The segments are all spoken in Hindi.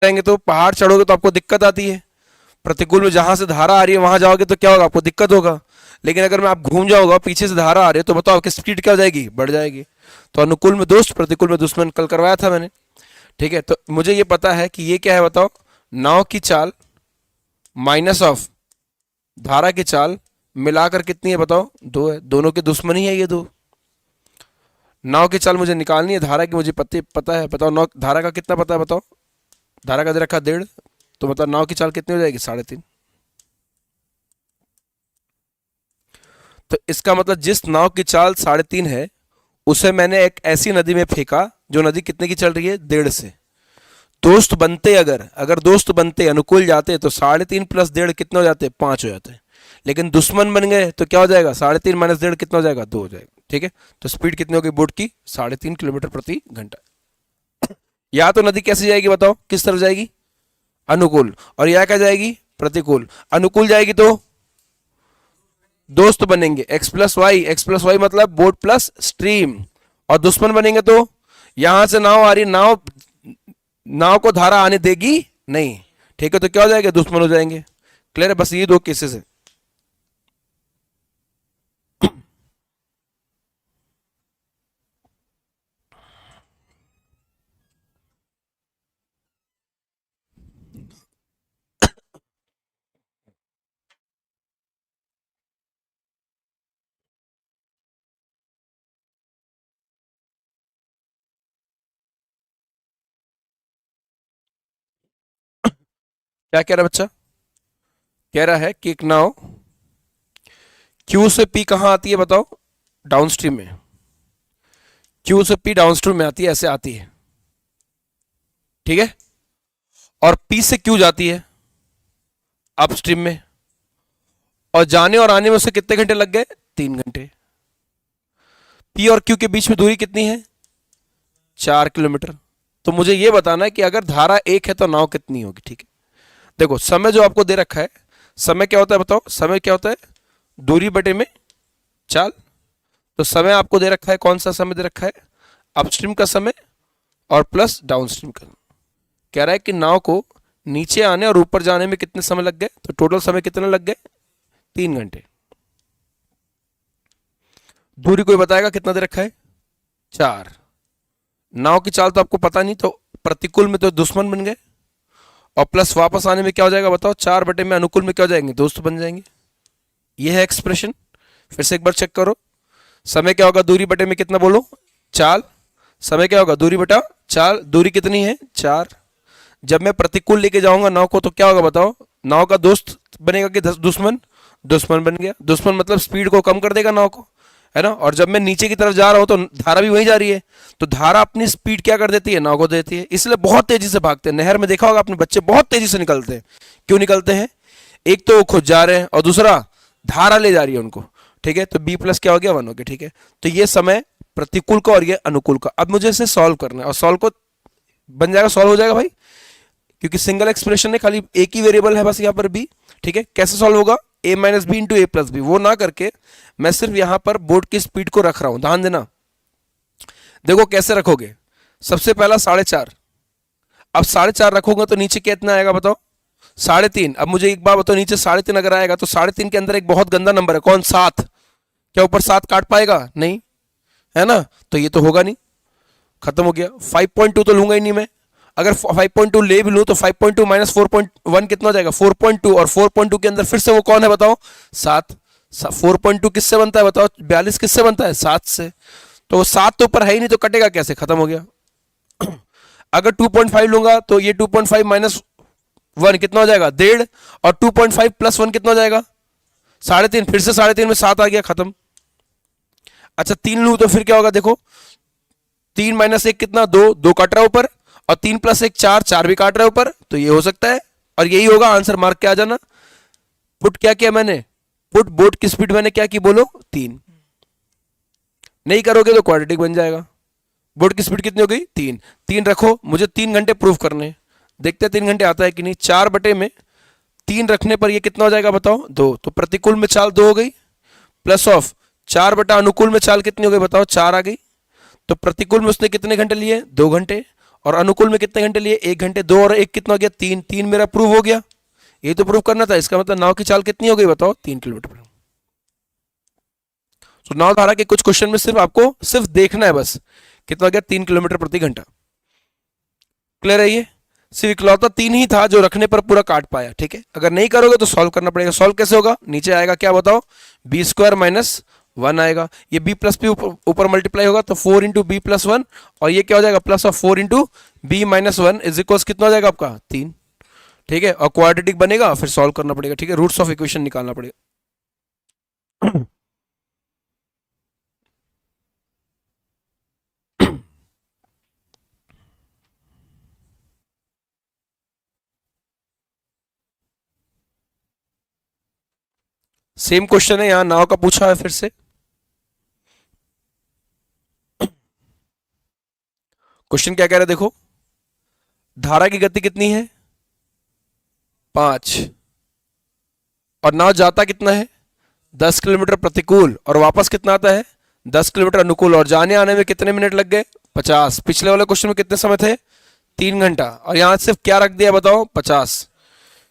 जाएंगे तो पहाड़ चढ़ोगे तो आपको दिक्कत आती है, प्रतिकूल में जहां से धारा आ रही है वहां जाओगे तो क्या होगा, आपको दिक्कत होगा। लेकिन अगर मैं आप घूम जाओगा, पीछे से धारा आ रही है, तो बताओ आपकी स्पीड क्या हो जाएगी, बढ़ जाएगी। तो अनुकूल में दोस्त, प्रतिकूल में दुश्मन, कल करवाया था मैंने। ठीक है, तो मुझे ये पता है कि ये क्या है, बताओ, नाव की चाल माइनस ऑफ धारा की चाल मिलाकर कितनी है, बताओ, दो है। दोनों के दुश्मन ही है ये दो। नाव की चाल मुझे निकालनी है, धारा की मुझे पता है। बताओ नाव धारा का कितना पता है, बताओ। धारा का दे रखा 1.5, तो बताओ नाव की चाल कितनी हो जाएगी, 3.5। तो इसका मतलब जिस नाव की चाल 3.5 है, उसे मैंने एक ऐसी नदी में फेंका जो नदी कितने की चल रही है, 1.5 से। दोस्त बनते अगर अगर दोस्त बनते, अनुकूल जाते, तो 3.5 प्लस 1.5 कितने हो जाते, 5 हो जाते। लेकिन दुश्मन बन गए तो क्या हो जाएगा, 3.5 माइनस 1.5 कितना हो जाएगा, 2 हो जाएगा। ठीक है, तो स्पीड कितनी होगी बोट की, 3.5 किलोमीटर प्रति घंटा। या तो नदी कैसे जाएगी, बताओ, किस तरफ जाएगी, अनुकूल, और यह क्या जाएगी, प्रतिकूल। अनुकूल जाएगी तो दोस्त बनेंगे एक्स प्लस वाई मतलब बोट प्लस स्ट्रीम। और दुश्मन बनेंगे तो यहां से नाव आ रही, नाव नाव को धारा आने देगी नहीं। ठीक है, तो क्या हो जाएगा, दुश्मन हो जाएंगे। क्लियर है, बस ये दो केसेस है। क्या कह रहा है बच्चा, कह रहा है कि एक नाव क्यू से पी कहां आती है, बताओ, डाउनस्ट्रीम में। क्यू से पी डाउनस्ट्रीम में आती है, ऐसे आती है। ठीक है, और पी से क्यू जाती है अपस्ट्रीम में, और जाने और आने में उससे कितने घंटे लग गए, 3 घंटे। पी और क्यू के बीच में दूरी कितनी है, 4 किलोमीटर। तो मुझे यह बताना है कि अगर धारा 1 है तो नाव कितनी होगी। ठीक है, देखो समय जो आपको दे रखा है, समय क्या होता है, बताओ, समय क्या होता है, दूरी बटे में चाल। तो समय आपको दे रखा है, कौन सा समय दे रखा है, अपस्ट्रीम का समय और प्लस डाउनस्ट्रीम का। कह रहा है कि नाव को नीचे आने और ऊपर जाने में कितने समय लग गए, तो टोटल समय कितने लग गए, 3 घंटे। दूरी कोई बताएगा कितना दे रखा है, 4। नाव की चाल तो आपको पता नहीं, तो प्रतिकूल में तो दुश्मन बन गए, और प्लस वापस आने में क्या हो जाएगा, बताओ, 4 बटे में अनुकूल में क्या हो जाएंगे, दोस्त बन जाएंगे। यह है एक्सप्रेशन। फिर से एक बार चेक करो, समय क्या होगा, दूरी बटे में कितना बोलो, चाल। समय क्या होगा, दूरी बटा चाल, दूरी कितनी है, 4। जब मैं प्रतिकूल लेके जाऊंगा नाव को तो क्या होगा, बताओ, नाव का दोस्त बनेगा कि दुश्मन, दुश्मन बन गया। दुश्मन मतलब स्पीड को कम कर देगा नाव को, है ना। और जब मैं नीचे की तरफ जा रहा हूं तो धारा भी वहीं जा रही है, तो धारा अपनी स्पीड क्या कर देती है, नाव को देती है। इसलिए बहुत तेजी से भागते हैं। नहर में देखा होगा आपने, बच्चे बहुत तेजी से निकलते हैं। क्यों निकलते हैं, एक तो वो खुद जा रहे हैं और दूसरा धारा ले जा रही है उनको। ठीक है, तो बी प्लस क्या हो गया, 1 हो गया। ठीक है, तो ये समय प्रतिकूल का और ये अनुकूल का। अब मुझे इसे सॉल्व करना है, और सॉल्व को बन जाएगा, सॉल्व हो जाएगा भाई, क्योंकि सिंगल एक्सप्रेशन है, खाली एक ही वेरिएबल है बस यहाँ पर बी। ठीक है, कैसे सॉल्व होगा, a minus B into A plus B, वो ना करके मैं सिर्फ यहां पर बोर्ड की स्पीड को रख रहा हूं। ध्यान देना, देखो कैसे रखोगे। सबसे पहला 4.5, अब 4.5 रखोगे तो नीचे कितना आएगा, बताओ, 3.5। अब मुझे एक बार बताओ, नीचे 3.5 अगर आएगा तो 3.5 के अंदर एक बहुत गंदा नंबर है, कौन, 7। क्या ऊपर 7 काट पाएगा, नहीं, है ना, तो ये तो होगा नहीं, खत्म हो गया। 5.2 तो लूंगा ही नहीं मैं। अगर 5.2 ले भी लूं तो 5.2 माइनस 4.1 कितना हो जाएगा, 4.2। और 4.2 के अंदर फिर से वो कौन है, बताओ, 7। 4.2 किससे बनता है, बताओ, 42 किससे बनता है, 7 से। तो 7 तो ऊपर है ही नहीं, तो कटेगा कैसे, खत्म हो गया। अगर 2.5 लूंगा तो ये 2.5 माइनस 1 कितना हो जाएगा, 1.5। और 2.5 प्लस 1 कितना हो जाएगा, 3.5। फिर से 3.5 में 7 आ गया, खत्म। अच्छा 3 लू तो फिर क्या होगा, देखो, 3 माइनस 1 कितना, 2, 2 काट रहा है ऊपर, और 3 प्लस 1 4, 4 भी काट रहा है ऊपर, तो ये हो सकता है और यही होगा आंसर। मार्क के आ जाना। पुट क्या किया मैंने, पुट बोट की स्पीड मैंने क्या की, बोलो, 3। नहीं करोगे तो क्वाड्रेटिक बन जाएगा। बोट की स्पीड कितनी हो गई, 3। 3 रखो, मुझे 3 घंटे प्रूव करने, देखते हैं 3 घंटे आता है कि नहीं। 4 बटे में 3 रखने पर ये कितना हो जाएगा, बताओ, 2। तो प्रतिकूल में चाल 2 हो गई, प्लस ऑफ 4 बटा अनुकूल में चाल कितनी हो गई, बताओ, 4 आ गई। तो प्रतिकूल में उसने कितने घंटे लिए, 2 घंटे। और अनुकूल में कितने घंटे लिए, 1 घंटे। 2 और 1 कितना हो गया, 3। 3 मेरा प्रूव हो गया, ये तो प्रूव करना था। इसका मतलब नाव की चाल कितनी हो गई बताओ, 3 किलोमीटर। तो नाव धारा के कुछ क्वेश्चन में सिर्फ आपको सिर्फ देखना है बस, कितना हो गया, 3 किलोमीटर प्रति घंटा। क्लियर है ये, सिर्फ इकलौता 3 ही था जो रखने पर पूरा काट पाया। ठीक है, अगर नहीं करोगे तो सॉल्व करना पड़ेगा। सॉल्व कैसे होगा, नीचे आएगा क्या बताओ, b² माइनस 1 आएगा, ये b प्लस पी ऊपर मल्टीप्लाई होगा तो 4 इंटू बी प्लस 1, और ये क्या हो जाएगा, plus of 4 into B minus 1 is equal कितना हो जाएगा आपका, 3। ठीक है, और क्वाड्रेटिक बनेगा, फिर सॉल्व करना पड़ेगा। ठीक है, रूट्स ऑफ इक्वेशन निकालना पड़ेगा। सेम क्वेश्चन है, यहां नाव का पूछा है फिर से। क्वेश्चन क्या कह रहा है देखो, धारा की गति कितनी है, 5, और नाव जाता कितना है, 10 किलोमीटर प्रतिकूल, और वापस कितना आता है, 10 किलोमीटर अनुकूल, और जाने आने में कितने मिनट लग गए, 50। पिछले वाले क्वेश्चन में कितने समय थे, 3 घंटा, और यहां सिर्फ क्या रख दिया बताओ, 50।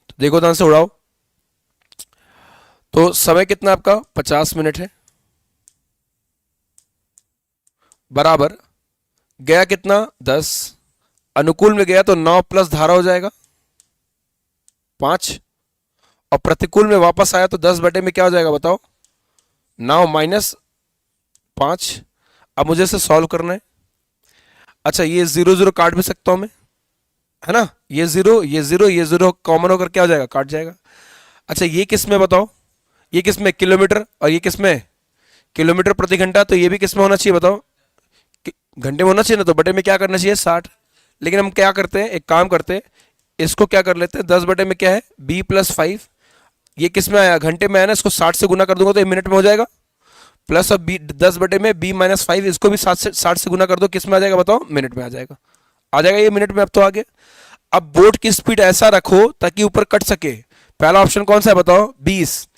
तो देखो ध्यान से उड़ाओ, तो समय कितना आपका 50 मिनट है, बराबर गया कितना 10, अनुकूल में गया तो 9 प्लस धारा हो जाएगा 5, और प्रतिकूल में वापस आया तो 10 बटे में क्या हो जाएगा बताओ, 9 माइनस 5। अब मुझे इसे सॉल्व करना है। अच्छा, ये 0 0 काट भी सकता हूं मैं, है ना, ये 0 ये 0 ये 0 कॉमन होकर क्या हो जाएगा, काट जाएगा। अच्छा, ये किस में बताओ, ये किस में, किलोमीटर, और ये किस में, किलोमीटर प्रति घंटा, तो ये भी किस में होना चाहिए बताओ, घंटे में होना चाहिए ना, तो बटे में क्या करना चाहिए, 60। लेकिन हम क्या करते हैं, एक काम करते हैं, इसको क्या कर लेते हैं, 10 बटे में क्या है, b प्लस 5, ये किस में आया, घंटे में आया ना, इसको 60 से गुना कर दूंगा तो 1 मिनट में हो जाएगा, प्लस अब b 10 बटे में b माइनस 5, इसको भी 60 से गुना कर दो, किस में आ जाएगा बताओ, मिनट में आ जाएगा। आ जाएगा ये मिनट में, अब तो आगे। अब बोट की स्पीड ऐसा रखो ताकि ऊपर कट सके। पहला ऑप्शन कौन सा है बताओ, 20।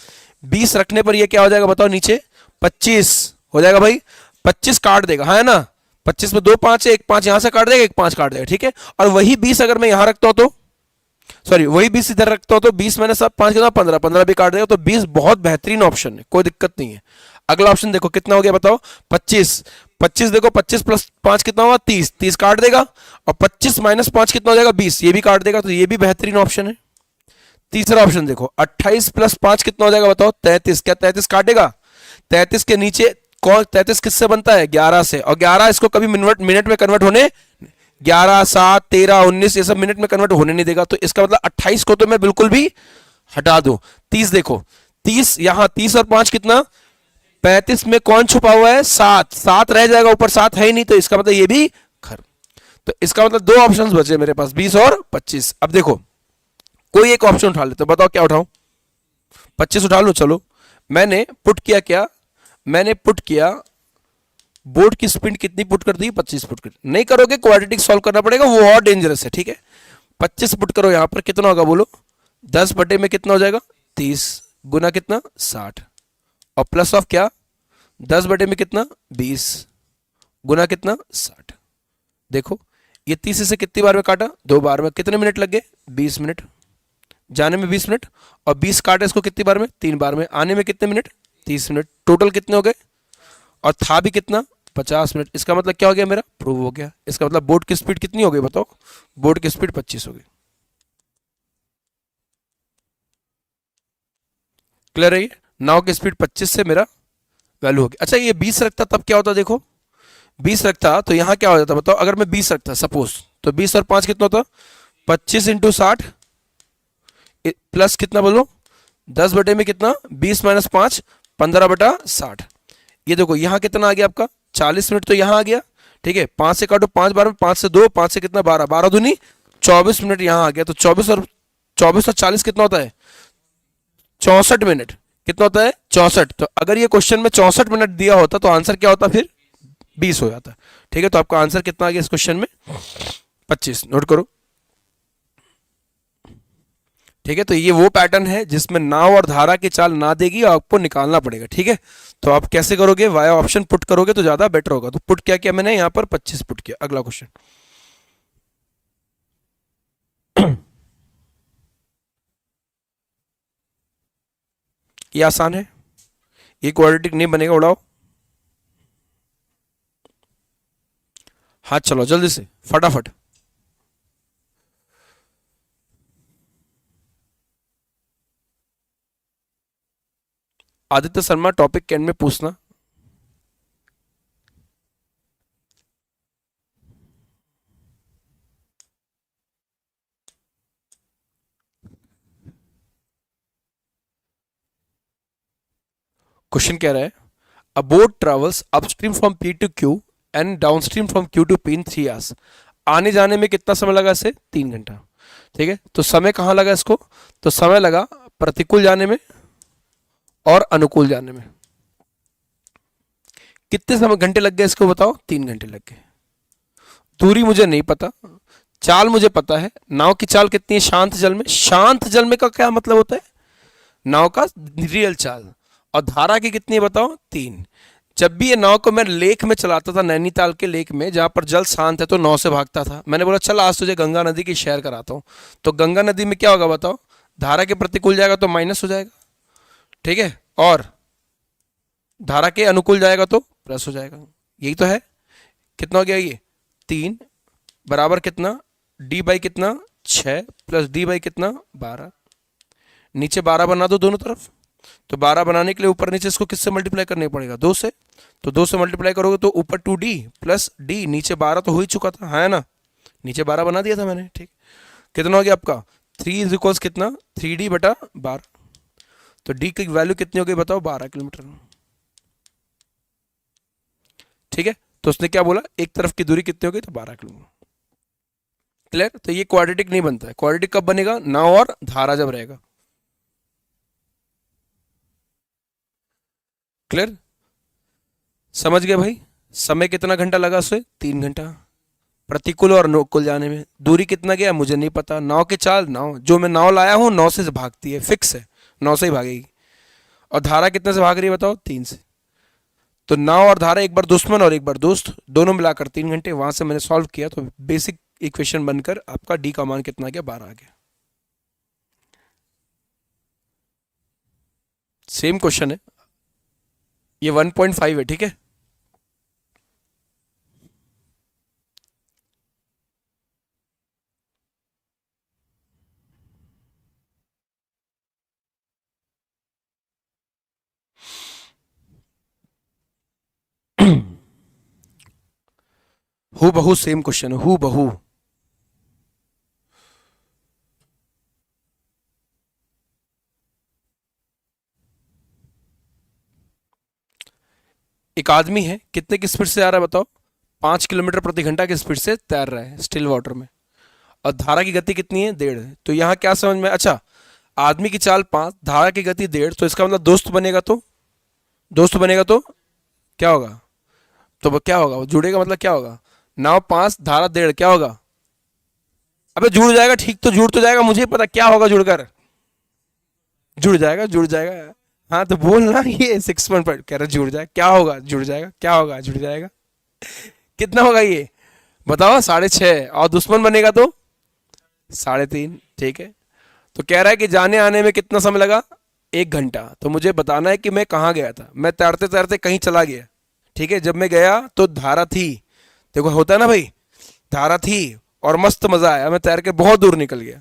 20 रखने पर ये क्या हो जाएगा बताओ, नीचे 25 हो जाएगा भाई, 25 काट देगा, हाँ है ना, 25 में 2 5 है, 1 5 यहां से काट देगा, 1 5 काट देगा। ठीक है, और वही 20 अगर मैं यहां रखता हूं तो, सॉरी वही 20 इधर रखता हूं तो 20 मैंने सब 5 कितना, 15, 15 भी काट देगा, तो 20 बहुत बेहतरीन ऑप्शन है, कोई दिक्कत नहीं है। अगला ऑप्शन देखो कितना हो गया बताओ, 25। 25 देखो, 25 प्लस 5 कितना हुआ, 30, 30 काट देगा, और 25 माइनस 5 कितना हो जाएगा, 20, ये भी काट देगा, तो ये भी बेहतरीन ऑप्शन है। तीसरा ऑप्शन देखो, 28 प्लस 5 कितना हो जाएगा बताओ, 33, क्या 33 काटेगा, 33 के नीचे कौन, 33 किससे बनता है, 11 से, और 11 इसको कभी मिनट में कन्वर्ट होने, 11 7 13 19 ये सब मिनट में कन्वर्ट होने नहीं देगा, तो इसका मतलब 28 को तो मैं बिल्कुल भी हटा दूं। 30 देखो, 30 यहां 30 और 5 कितना, 35 में कौन छुपा हुआ है, 7, 7 रह जाएगा, ऊपर 7 है ही नहीं, तो इसका मतलब ये भी खर। तो इसका मतलब 2 ऑप्शंस बचे मेरे पास, 20 और 25। अब देखो कोई एक ऑप्शन उठा लेते, बताओ क्या उठाऊं, 25 उठा लो, चलो। मैंने पुट किया क्या, मैंने पुट किया बोर्ड की स्पीड कितनी पुट कर दी, 25 पुट कर, नहीं करोगे क्वाड्रेटिक सॉल्व करना पड़ेगा, वो और डेंजरस है। ठीक है, 25 पुट करो यहां पर, कितना होगा बोलो, 10 बटे में कितना हो जाएगा, 30, गुना कितना 60, और प्लस ऑफ क्या, 10 बटे में कितना 20, गुना कितना 60। देखो ये 30 से कितनी बार में काटा, 2 बार में, कितने मिनट लग गए, 20 मिनट, जाने में 20 मिनट, और 20 काटे इसको कितनी बार में, 3 बार में, आने में कितने मिनट, 30 मिनट, टोटल कितने हो गए, और था भी कितना 50 मिनट। इसका मतलब क्या हो गया मेरा, प्रूव हो गया। इसका मतलब बोट की स्पीड कितनी हो गई बताओ, बोट की स्पीड 25 हो गई। क्लियर है, नाव की स्पीड 25 से मेरा वैल्यू हो गया। अच्छा, ये 20 रखता तब क्या होता, देखो 20 रखता तो यहां क्या हो जाता बताओ, अगर मैं 20 रखता सपोज, तो 20 और 5 कितना होता, 25 इंटू 60 प्लस कितना बोलो, 10 बटे में कितना, 20 माइनस 5, 15 बटा 60। ये देखो यहां कितना आ गया आपका, 40 मिनट तो यहां आ गया। ठीक है, 5 से काटो 5 बार में, 5 से 2, 5 से कितना 12, 12 दूनी 24 मिनट यहां आ गया। तो 24 और 40 कितना होता है, 64 मिनट, कितना होता है 64। तो अगर ये क्वेश्चन में 64 मिनट दिया होता तो आंसर क्या होता, फिर 20 हो जाता। ठीक है, तो आपका आंसर कितना आ गया इस क्वेश्चन में, 25, नोट करो। ठीक है, तो ये वो पैटर्न है जिसमें नाव और धारा की चाल ना देगी और आपको निकालना पड़ेगा। ठीक है, तो आप कैसे करोगे, वाया ऑप्शन पुट करोगे तो ज्यादा बेटर होगा। तो पुट क्या किया मैंने यहाँ पर, 25 पुट किया। अगला क्वेश्चन, ये आसान है, ये क्वाड्रेटिक नहीं बनेगा, उड़ाओ हाथ, चलो जल्दी से फटाफट। आदित्य शर्मा टॉपिक के एंड में पूछना। क्वेश्चन कह रहा है a boat travels upstream from P to Q and downstream from Q to P in 3 hours. आने जाने में कितना समय लगा इसे? 3 घंटा। ठीक है, तो समय कहाँ लगा इसको? तो समय लगा प्रतिकूल जाने में और अनुकूल जाने में। कितने समय घंटे लग गए इसको बताओ? 3 घंटे लग गए। दूरी मुझे नहीं पता, चाल मुझे पता है। नाव की चाल कितनी है शांत जल में? शांत जल में का क्या मतलब होता है? नाव का रियल चाल। और धारा की कितनी है बताओ? 3। जब भी ये नाव को मैं लेक में चलाता था, नैनीताल के लेक में जहां पर जल शांत है, तो नाव से भागता था। मैंने बोला चल आज तुझे गंगा नदी की सैर कराता हूं। तो गंगा नदी में क्या होगा बताओ? धारा के प्रतिकूल जाएगा तो माइनस हो जाएगा, ठीक है, और धारा के अनुकूल जाएगा तो प्लस हो जाएगा। यही तो है। कितना हो गया ये? 3 बराबर कितना? डी बाई कितना? 6 प्लस डी बाई कितना? 12। नीचे 12 बना दो दोनों तरफ। तो 12 बनाने के लिए ऊपर नीचे इसको किससे मल्टीप्लाई करने पड़ेगा? 2 से। तो 2 से मल्टीप्लाई करोगे तो ऊपर 2d प्लस डी, नीचे 12 तो हो ही चुका था, है ना? नीचे 12 बना दिया था मैंने, ठीक। कितना हो गया आपका? 3 इज इक्वल्स कितना? 3d बटा 12। तो d की वैल्यू कितनी हो गई बताओ? 12 किलोमीटर। ठीक है, तो उसने क्या बोला? एक तरफ की दूरी कितनी हो गई? तो 12 किलोमीटर। क्लियर? तो ये क्वाड्रेटिक नहीं बनता है। क्वाड्रेटिक कब बनेगा? नाव और धारा जब रहेगा। क्लियर? समझ गए भाई? समय कितना घंटा लगा उसे? 3 घंटा। प्रतिकूल और अनुकूल जाने में दूरी कितना गया मुझे नहीं पता। नाव की चाल, नाव जो मैं नाव लाया हूं 9 से भागती है, फिक्स है, 9 से ही भागेगी। और धारा कितने से भाग रही है बताओ? 3 से। तो नाव और धारा एक बार दुश्मन और एक बार दोस्त, दोनों मिलाकर 3 घंटे। वहां से मैंने सॉल्व किया तो बेसिक इक्वेशन बनकर आपका डी का मान कितना गया? 12 आ गया। सेम क्वेश्चन है, ये 1.5 है, ठीक है। हु बहू सेम क्वेश्चन है, हु बहू। एक आदमी है, कितने की स्पीड से आ रहा है बताओ? 5 किलोमीटर प्रति घंटा की स्पीड से तैर रहा है स्टिल वाटर में। और धारा की गति कितनी है? 1.5 है। तो यहाँ क्या समझ में? अच्छा, आदमी की चाल 5, धारा की गति 1.5, तो इसका मतलब दोस्त बनेगा तो, दोस्त बनेगा तो क्या होगा? तो वो क्या होगा? वो जुड़ेगा मतलब क्या होगा? नाव 5 धारा 1.5 क्या होगा? अबे जुड़ जाएगा, ठीक, तो जुड़ तो जाएगा, मुझे पता क्या होगा जुड़कर। जुड़ जाएगा, जुड़ जाएगा। हाँ तो बोल ना, ये 6 कह रहा जुड़ जाएगा, क्या होगा? जुड़ जाएगा, क्या होगा? जुड़ जाएगा। कितना होगा ये बताओ? 6.5। और दुश्मन बनेगा तो 3.5, ठीक है। तो कह रहा है कि जाने आने में कितना समय लगा? 1 घंटा। तो मुझे बताना है कि मैं कहाँ गया था। मैं तैरते तैरते कहीं चला गया, ठीक है। जब मैं गया तो धारा थी, देखो होता है ना भाई, धारा थी और मस्त मजा आया, मैं तैर के बहुत दूर निकल गया।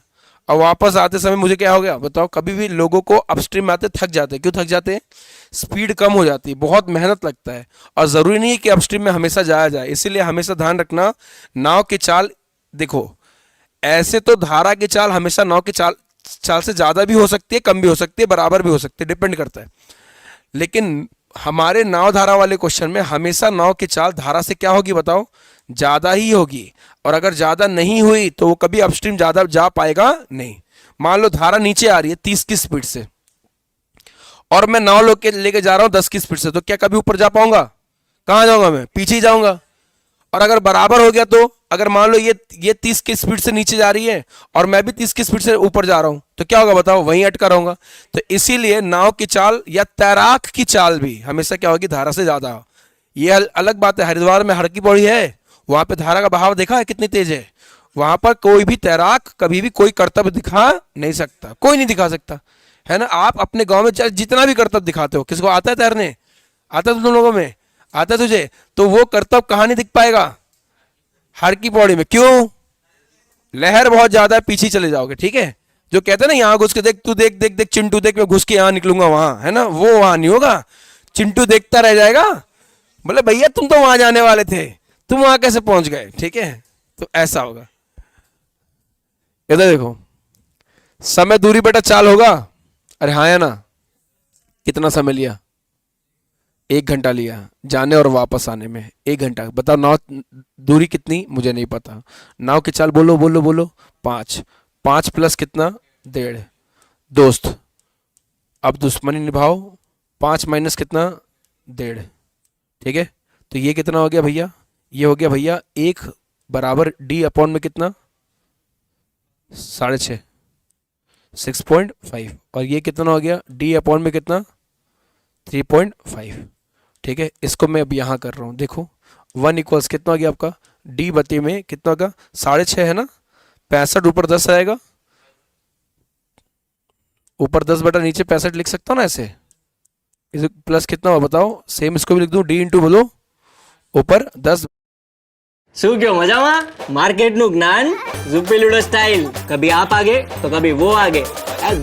और वापस आते समय मुझे क्या हो गया बताओ? कभी भी लोगों को अपस्ट्रीम में आते थक जाते हैं। क्यों थक जाते हैं? स्पीड कम हो जाती है, बहुत मेहनत लगता है। और ज़रूरी नहीं है कि अपस्ट्रीम में हमेशा जाया जाए, इसीलिए हमेशा ध्यान रखना नाव की चाल। देखो ऐसे तो धारा की चाल हमेशा नाव की चाल चाल से ज़्यादा भी हो सकती है, कम भी हो सकती है, बराबर भी हो सकती है, डिपेंड करता है। लेकिन हमारे नाव धारा वाले क्वेश्चन में हमेशा नाव की चाल धारा से क्या होगी बताओ? ज़्यादा ही होगी। और अगर ज़्यादा नहीं हुई तो वो कभी अपस्ट्रीम ज़्यादा जा पाएगा नहीं। मान लो धारा नीचे आ रही है 30 की स्पीड से और मैं नाव लेके जा रहा हूँ 10 की स्पीड से, तो क्या कभी ऊपर जा पाऊंगा? कहाँ जाऊंगा? मैं पीछे ही जाऊंगा। और अगर बराबर हो गया तो, अगर मान लो ये 30 की स्पीड से नीचे जा रही है और मैं भी 30 की स्पीड से ऊपर जा रहा हूं, तो क्या होगा बताओ? वहीं अटका रहूंगा। तो इसीलिए नाव की चाल या तैराक की चाल भी हमेशा क्या होगी? धारा से ज्यादा। ये अलग बात है, हरिद्वार में हर की पौड़ी है, वहां पे धारा का बहाव देखा है कितनी तेज है। वहां पर कोई भी तैराक कभी भी कोई करतब दिखा नहीं सकता, कोई नहीं दिखा सकता, है ना। आप अपने गांव में चाहे जितना भी करतब दिखाते हो, किसको आता है तैरने, आता है तुम लोगों में, आता है तुझे, तो वो करतब कहाँ नहीं दिख पाएगा, हर की पौड़ी में। क्यों, लहर बहुत ज्यादा है, पीछे चले जाओगे, ठीक है। जो कहते हैं ना यहाँ घुस के देख, तू देख देख देख चिंटू देख, मैं घुस के यहाँ निकलूंगा वहां, है ना, वो वहां नहीं होगा। चिंटू देखता रह जाएगा, बोले भैया तुम तो वहां जाने वाले थे, तुम वहां कैसे पहुंच गए, ठीक है। तो ऐसा होगा। इधर देखो, समय दूरी बेटा चाल होगा, अरे हाँ या ना। कितना समय लिया, 1 घंटा लिया जाने और वापस आने में, 1 घंटा। बताओ नाव दूरी कितनी, मुझे नहीं पता। नाव की चाल बोलो बोलो बोलो, 5, 5 प्लस कितना, 1.5। दोस्त अब दुश्मनी निभाओ, 5 माइनस कितना, 1.5, ठीक है। तो ये कितना हो गया भैया, ये हो गया भैया 1 बराबर डी अपॉन में कितना, 6.5, 6.5। और ये कितना हो गया, डी अपॉन में कितना, 3.5, ठीक है। इसको मैं अब यहाँ कर रहा हूँ, देखो 1 इक्वल्स कितना हो गया आपका, डी बटे में कितना होगा, 6.5 है ना, 65 ऊपर 10 आएगा, ऊपर 10 बटा नीचे 65 लिख सकता हूँ ना ऐसे। इसे प्लस कितना हो बताओ, सेम इसको भी लिख दूँ, डी इंटू बोलो ऊपर 10। શું કયો મજામાં? માર્કેટનું જ્ઞાન ઝુપીલુડો સ્ટાઇલ, કભી આપ આગે તો કભી वो आगे।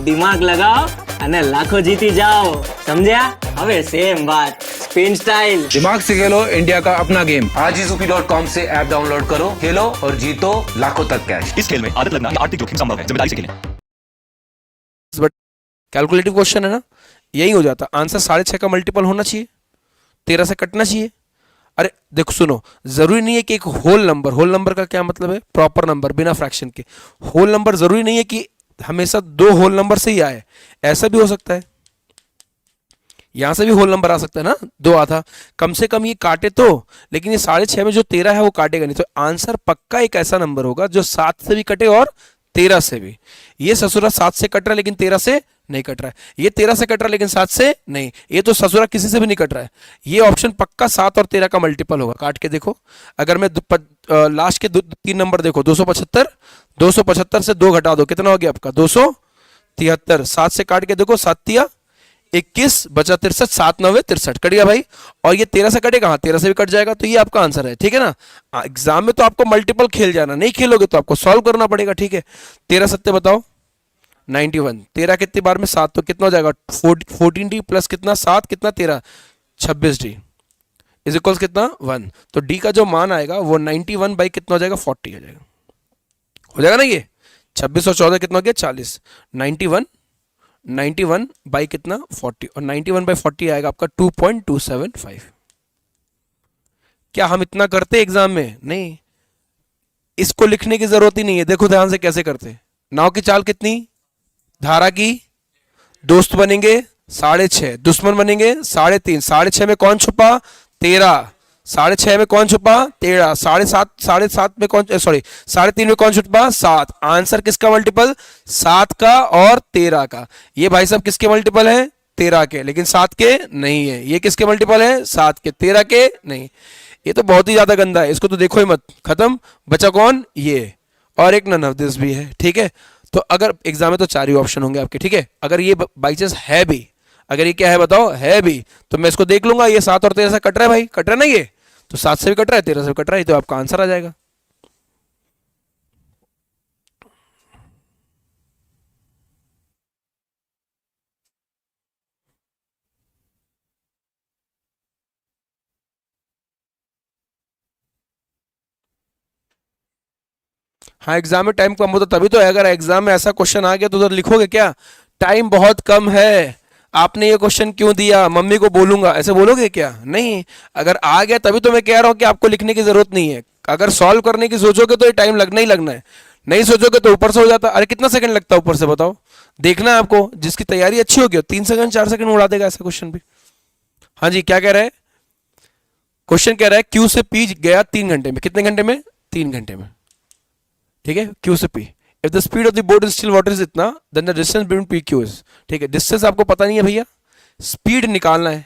દિમાગ लगाओ અને લાખો જીતી જાઓ, સમજ્યા? હવે સેમ વાત स्पिन स्टाइल। दिमाग से खेलो इंडिया का अपना गेम। आज ही zupi.com से ऐप डाउनलोड करो, खेलो और जीतो लाखों तक कैश। इस खेल में आदत लगना या आर्थिक जोखिम संभव है, जिम्मेदारी से खेलें। बट कैलकुलेटिव क्वेश्चन है ना, यही हो जाता। आंसर 6.5 का मल्टीपल होना चाहिए, 13 से कटना चाहिए। अरे देखो सुनो, जरूरी नहीं है कि एक होल नंबर, होल नंबर का क्या मतलब है, प्रॉपर नंबर बिना फ्रैक्शन के। होल नंबर जरूरी नहीं है कि हमेशा 2 होल नंबर से ही आए, ऐसा भी हो सकता है, यहां से भी होल नंबर आ सकता है ना, 2 आता। कम से कम ये काटे तो, लेकिन ये 6.5 में जो 13 है वो काटेगा नहीं, तो आंसर पक्का एक ऐसा नंबर होगा जो 7 से भी कटे और 13 से भी। ये ससुरा 7 से कट रहा है लेकिन 13 से नहीं कट रहा है, ये 13 से कट रहा है लेकिन 7 से नहीं, ये तो ससुरा किसी से भी नहीं कट रहा है। ये ऑप्शन पक्का 7 और 13 का मल्टीपल होगा। काट के देखो, अगर मैं लास्ट के 3 नंबर देखो, 275, 275 से 2 घटा दो, कितना हो गया आपका, 273। 7 से काट के देखो, 7 तिया 21 बचा 63, 7 9 63, कट गया भाई। और ये 13 से कटेगा, हाँ 13 से भी कट जाएगा, तो ये आपका आंसर है, ठीक है ना। एग्जाम में तो आपको मल्टीपल खेल जाना, नहीं खेलोगे तो आपको सॉल्व करना पड़ेगा, ठीक है। 13 सत्ते बताओ 91, 13 कितनी बार में 7, तो कितना हो जाएगा 14d प्लस कितना 7 कितना 13, 26d इज इक्वल्स कितना 1। तो d का जो मान आएगा वो 91 बाई कितना हो जाएगा 40 हो जाएगा, हो जाएगा ना। ये 26 और 14 कितना हो गया 40, 91 बाई कितना 40, और 91 बाई 40 आएगा आपका 2.275। क्या हम इतना करते एग्जाम में, नहीं, इसको लिखने की जरूरत ही नहीं है। देखो ध्यान से कैसे करते, नाव की चाल कितनी, धारा की, दोस्त बनेंगे 6.5, दुश्मन बनेंगे 3.5, 6.5 में कौन छुपा 13, 6.5 में कौन छुपा 13, 7.5 में कौन, सॉरी 3.5 में कौन छुपा 7। आंसर किसका मल्टीपल, 7 का और 13 का। ये भाई साहब किसके मल्टीपल है, 13 के, लेकिन 7 के नहीं है। ये किसके मल्टीपल है, 7 के, 13 के नहीं। ये तो बहुत ही ज्यादा गंदा है, इसको तो देखो ही मत, खत्म। बचा कौन, ये, और एक नन ऑफ दिस भी है, ठीक है। तो अगर एग्जाम में तो 4 ही ऑप्शन होंगे आपके, ठीक है। अगर ये बाई चांस है भी, अगर ये क्या है बताओ, है भी, तो मैं इसको देख लूंगा, ये 7 और 13 से कट रहा है भाई, कट रहा है ना, ये तो 7 से भी कट रहा है, 13 से भी कट रहा है, तो आपका आंसर आ जाएगा। हाँ, एग्जाम में टाइम कम होता तभी तो है। अगर एग्जाम में ऐसा क्वेश्चन आ गया तो उधर लिखोगे क्या, टाइम बहुत कम है, आपने ये क्वेश्चन क्यों दिया, मम्मी को बोलूंगा, ऐसे बोलोगे क्या, नहीं। अगर आ गया तभी तो मैं कह रहा हूं कि आपको लिखने की जरूरत नहीं है। अगर सॉल्व करने की सोचोगे तो ये टाइम लगना ही लगना है, नहीं सोचोगे तो ऊपर से हो जाता। अरे कितना सेकंड लगता है ऊपर से बताओ, देखना है आपको, जिसकी तैयारी अच्छी होगी 3 सेकंड 4 सेकंड उड़ा देगा ऐसा क्वेश्चन भी। हाँ जी, क्या कह रहा है क्वेश्चन, कह रहा है क्यू से पी गया 3 घंटे में, कितने घंटे में, 3 घंटे में, ठीक है। क्यू से P, if the speed of the boat is still water is इतना, then the distance between P Q is, ठीक है। डिस्टेंस आपको पता नहीं है भैया, स्पीड निकालना है।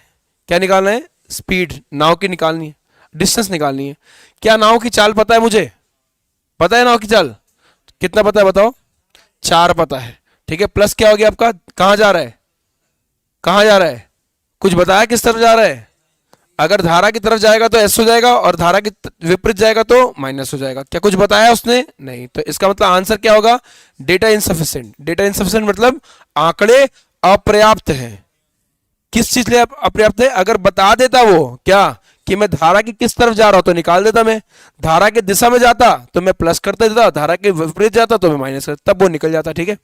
क्या निकालना है, स्पीड नाव की निकालनी है, डिस्टेंस निकालनी है। क्या नाव की चाल पता है मुझे, पता है नाव की चाल कितना पता है बताओ, 4 पता है, ठीक है। प्लस क्या हो गया आपका, कहां जा रहा है, कहां जा रहा है? कुछ बताया किस तरफ जा रहा है? अगर धारा की तरफ जाएगा तो एस हो जाएगा और धारा के विपरीत जाएगा तो माइनस हो जाएगा। क्या कुछ बताया उसने? नहीं। तो इसका मतलब आंसर क्या होगा? Data insufficient. डेटा इनसफिशिएंट मतलब आंकड़े अपर्याप्त हैं। किस चीज लिए अपर्याप्त है? अगर बता देता वो क्या कि मैं धारा की किस तरफ जा रहा हूं तो निकाल देता। मैं धारा की दिशा में जाता तो मैं प्लस कर देता, धारा के विपरीत जाता तो मैं माइनस करता, तब वो निकल जाता। ठीक है।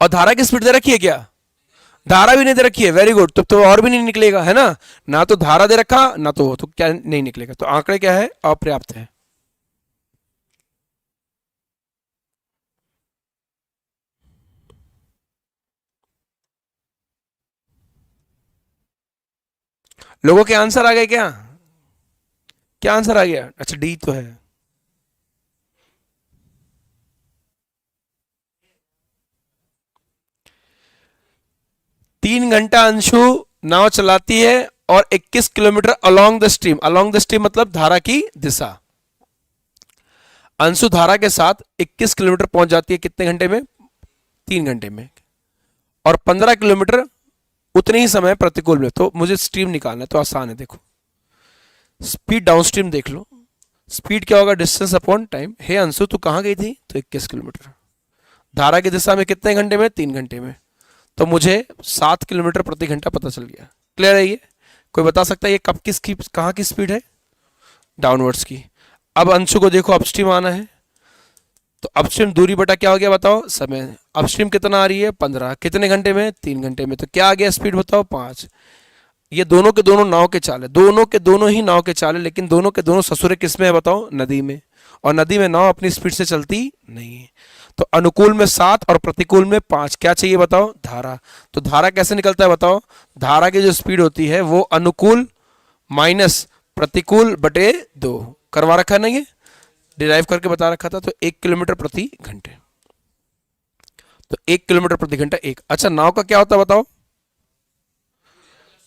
और धारा की स्पीड दे रखी है क्या? धारा भी नहीं दे रखी है। Very good. तो और भी नहीं निकलेगा, है ना? ना तो धारा दे रखा ना तो वो, तो क्या नहीं निकलेगा। तो आंकड़े क्या है? अपर्याप्त है। लोगों के आंसर आ गए क्या? क्या आंसर आ गया? अच्छा डी तो है। तीन घंटा अंशु नाव चलाती है और 21 kilometre along the stream. Along the stream मतलब धारा की दिशा। अंशु धारा के साथ 21 किलोमीटर पहुंच जाती है कितने घंटे में? 3 घंटे में। और 15 किलोमीटर उतने ही समय प्रतिकूल में। तो मुझे स्ट्रीम निकालना है, तो आसान है। देखो स्पीड डाउनस्ट्रीम देख लो। स्पीड क्या होगा? Distance upon time. Hey Anshu तू कहां गई थी? तो 21 किलोमीटर। धारा की दिशा में कितने घंटे में? 3 घंटे में। तो मुझे 7 किलोमीटर प्रति घंटा पता चल गया। क्लियर है ये? कोई बता सकता है ये कब किसकी कहां की स्पीड है? डाउनवर्ड्स की। अब अंशु को देखो अपस्ट्रीम आना है, तो अपस्ट्रीम दूरी बटा क्या हो गया बताओ? समय। अपस्ट्रीम कितना आ रही है? 15। कितने घंटे में? 3 घंटे में। तो क्या आ गया स्पीड बताओ? 5। ये दोनों के दोनों नाव के चाल है, दोनों के दोनों ही नाव के चाल है, लेकिन दोनों के दोनों ससुरे किस में है बताओ? नदी में। और नदी में नाव अपनी स्पीड से चलती नहीं है। तो अनुकूल में 7 और प्रतिकूल में 5। क्या चाहिए बताओ? धारा। तो धारा कैसे निकलता है बताओ? धारा की जो स्पीड होती है वो अनुकूल माइनस प्रतिकूल बटे 2 करवा रखा है ना, ये डिराइव करके बता रखा था। तो 1 किलोमीटर प्रति घंटे। तो 1 किलोमीटर प्रति घंटा 1। अच्छा नाव का क्या होता है बताओ?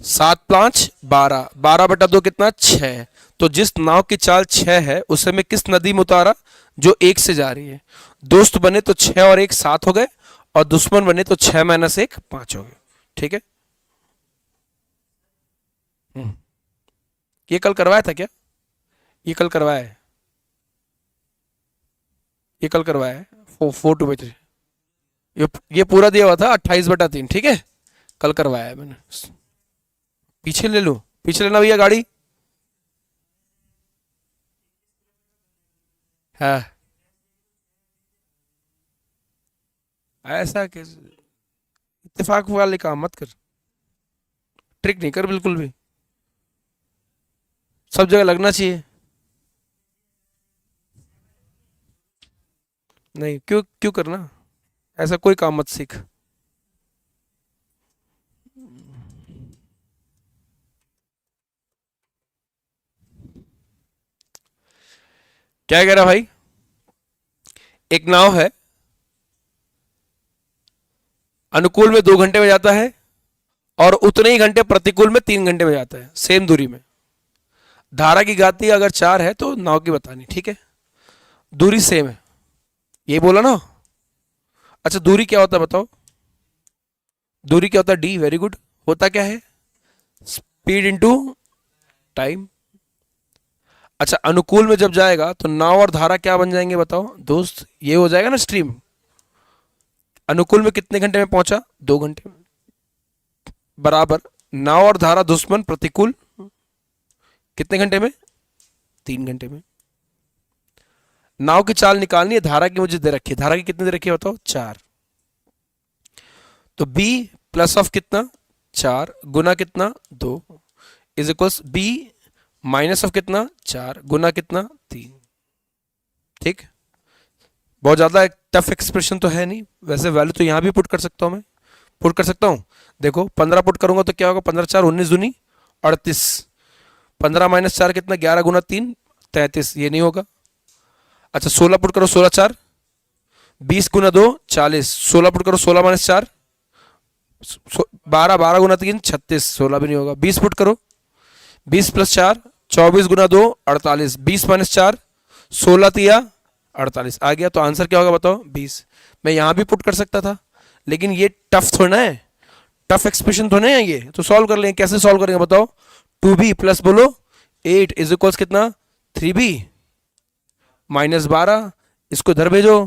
7 5 12, 12 बटा 2 कितना? 6। तो जिस नाव की चाल 6 है उसे मैं किस नदी में उतारा? जो 1 से जा रही है। दोस्त बने तो 6 और 1 7 हो गए, और दुश्मन बने तो 6 माइनस 1 5 हो गए। ठीक है। ये कल करवाया था क्या? ये कल करवाया है, ये कल करवाया है 4/2/3। ये पूरा दिया हुआ था 28/3। ठीक है, कल करवाया है मैंने। पीछे ले लो, पीछे लेना भैया गाड़ी। हाँ ऐसा कैसे? इत्तेफाक वाले काम मत कर, ट्रिक नहीं कर बिल्कुल भी। सब जगह लगना चाहिए। नहीं, क्यों क्यों करना ऐसा? कोई काम मत सीख। क्या कह रहा भाई? एक नाव है, अनुकूल में 2 घंटे में जाता है और उतने ही घंटे प्रतिकूल में 3 घंटे में जाता है, सेम दूरी में। धारा की गति अगर 4 है तो नाव की बतानी। ठीक है, दूरी सेम है, ये बोला ना। अच्छा दूरी क्या होता है बताओ? दूरी क्या होता है? डी। Very good. होता क्या है? Speed into time. अच्छा अनुकूल में जब जाएगा तो नाव और धारा क्या बन जाएंगे बताओ दोस्त? ये हो जाएगा ना स्ट्रीम। अनुकूल में कितने घंटे में पहुंचा? 2 घंटे में। बराबर नाव और धारा दुश्मन प्रतिकूल कितने घंटे में? 3 घंटे में। नाव की चाल निकालनी है, धारा की मुझे दे रखी है। धारा की कितनी दे रखी है बताओ? 4। तो b प्लस ऑफ कितना? 4 गुना कितना? 2 is equals b minus of कितना? 4 गुना कितना? 3। ठीक, बहुत ज्यादा टफ एक्सप्रेशन तो है नहीं। वैसे वैल्यू तो यहां भी पुट कर सकता हूं, मैं पुट कर सकता हूं। देखो 15 पुट करूंगा तो क्या होगा? 15 4 19 दूनी 38। 15 माइनस 4 कितना? 11 गुना 3 33। ये नहीं होगा। अच्छा 16 पुट करो, 16 4 20 गुना 2 40। 16 पुट करो, 16 माइनस 4 12, 12 गुना 3 36। 16 भी नहीं होगा। 20 पुट करो, 20 प्लस 4 24 गुना 2 48। 20 माइनस 4 16 तिया 48 आ गया। तो आंसर क्या होगा बताओ? 20। मैं यहां भी पुट कर सकता था, लेकिन ये टफ थोड़ा है। टफ एक्सप्रेशन तो नहीं है ये, तो सॉल्व कर लेंगे। कैसे सॉल्व करेंगे बताओ? 2b प्लस बोलो 8 इज इक्वल्स कितना 3b माइनस 12, इसको इधर भेजो।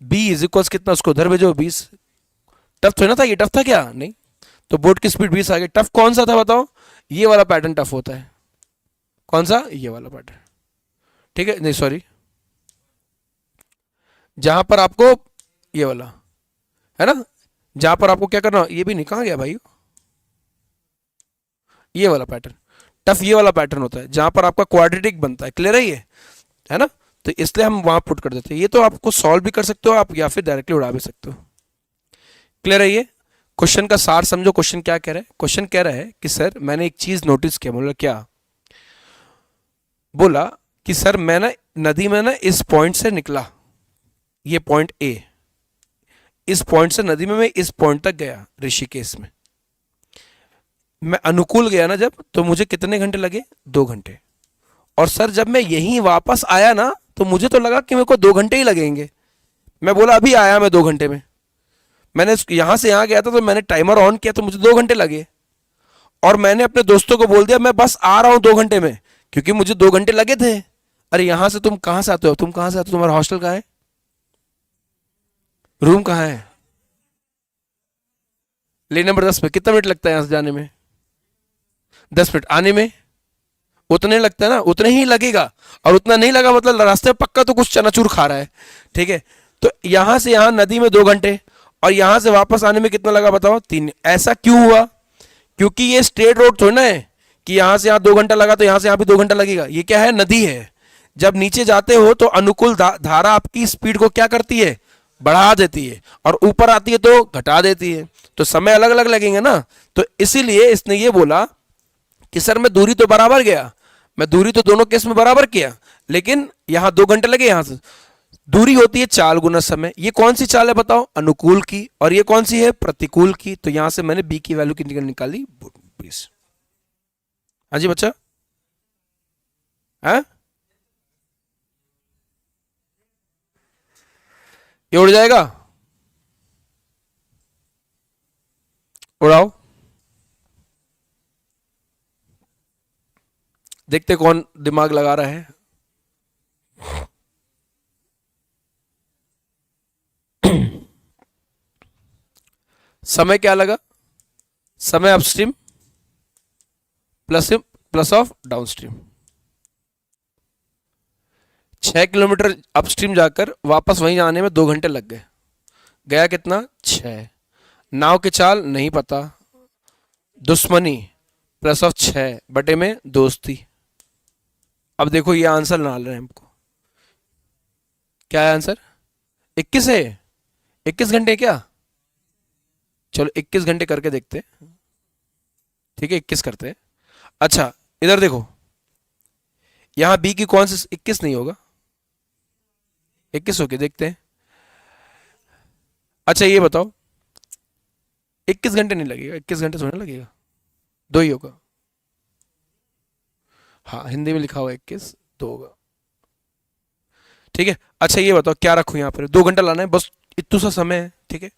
b इज इक्वल्स कितना, उसको इधर भेजो 20। टफ थोड़ा ना था ये, टफ था क्या? नहीं। तो बोर्ड की स्पीड 20 आ गई। टफ कौन सा था बताओ? ये वाला पैटर्न टफ होता है। कौन सा? ये वाला पैटर्न, ठीक है। नहीं सॉरी, जहां पर आपको ये वाला है ना, जहां पर आपको क्या करना, ये भी नहीं, कहां गया भाई? ये वाला पैटर्न टफ, ये वाला पैटर्न होता है जहां पर आपका क्वाड्रेटिक बनता है। क्लियर है ये, है ना? तो इसलिए हम वहां पुट कर देते हैं। ये तो आपको सॉल्व भी कर सकते हो आप, या फिर डायरेक्टली उड़ा भी सकते हो। क्लियर है ये? क्वेश्चन का सार समझो। क्वेश्चन क्या कह रहा है? क्वेश्चन कह रहा है कि सर मैंने एक चीज नोटिस किया। बोला क्या? बोला कि सर मैं ना नदी में ना इस पॉइंट से निकला, ये पॉइंट ए, इस पॉइंट से नदी में मैं इस पॉइंट तक गया ऋषिकेश में। मैं अनुकूल गया ना जब, तो मुझे कितने घंटे लगे? 2 घंटे। और सर जब मैं यहीं वापस आया ना, तो मुझे तो लगा कि मेरे को 2 घंटे ही लगेंगे। मैं बोला अभी आया मैं 2 घंटे में। मैंने यहां से यहां गया था, तो मैंने टाइमर ऑन किया, तो मुझे 2 घंटे लगे। और मैंने अपने दोस्तों को बोल दिया मैं बस आ रहा हूं 2 घंटे में, क्योंकि मुझे 2 घंटे लगे थे। अरे यहां से तुम कहां से आते हो? तुम कहां से आते हो? तुम्हारा हॉस्टल कहां है? रूम कहां है? लेन नंबर 10 पे। कितना मिनट लगता है यहां से जाने में? 10 मिनट। आने में उतने लगता है ना, उतने ही लगेगा। और उतना नहीं लगा मतलब रास्ते में पक्का तो कुछ चनाचूर खा रहा है, ठीक है। तो यहां से यहां नदी में 2 घंटे, और यहां से वापस आने में कितना लगा बताओ? 3। ऐसा क्यों हुआ? क्योंकि ये स्ट्रेट रोड थोड़ी ना है कि यहां से यहां 2 घंटा लगा तो यहां से यहां भी 2 घंटा लगेगा। ये क्या है? नदी है। जब नीचे जाते हो तो अनुकूल धारा आपकी स्पीड को क्या करती है? बढ़ा देती है, और ऊपर आती है तो घटा देती है। तो समय अलग अलग लगेंगे ना। तो इसीलिए इसने ये बोला कि सर मैं दूरी तो बराबर गया, मैं दूरी तो दोनों केस में बराबर किया, लेकिन यहां 2 घंटे लगे। यहां से दूरी होती है चाल गुना समय। ये कौन सी चाल है बताओ? अनुकूल की। और ये कौन सी है? प्रतिकूल की। तो यहां से मैंने बी की वैल्यू कितनी निकाली? 20। हाँ जी बच्चा, है ये उड़ जाएगा? उड़ाओ, देखते कौन दिमाग लगा रहा है। समय क्या लगा? समय upstream plus of downstream. 6 kilometre upstream जाकर वापस वहीं आने में 2 घंटे लग गए। गया कितना? 6। नाव की चाल नहीं पता, दुश्मनी प्लस ऑफ 6 बटे में दोस्ती। अब देखो ये आंसर डाल रहे हैं हमको। क्या है आंसर? 21 है। 21 घंटे क्या? चलो 21 घंटे करके देखते हैं, ठीक है। 21 करते हैं। अच्छा इधर देखो, यहां बी की कौन सी? 21 नहीं होगा, 21 होके देखते हैं। अच्छा ये बताओ, 21 घंटे नहीं लगेगा, 21 घंटे थोड़ा लगेगा, 2 ही होगा। हाँ हिंदी में लिखा हुआ 21, 2 होगा, ठीक है। अच्छा ये बताओ क्या रखूं यहाँ पर? 2 घंटा लाना है बस, इतना सा समय है, ठीक है।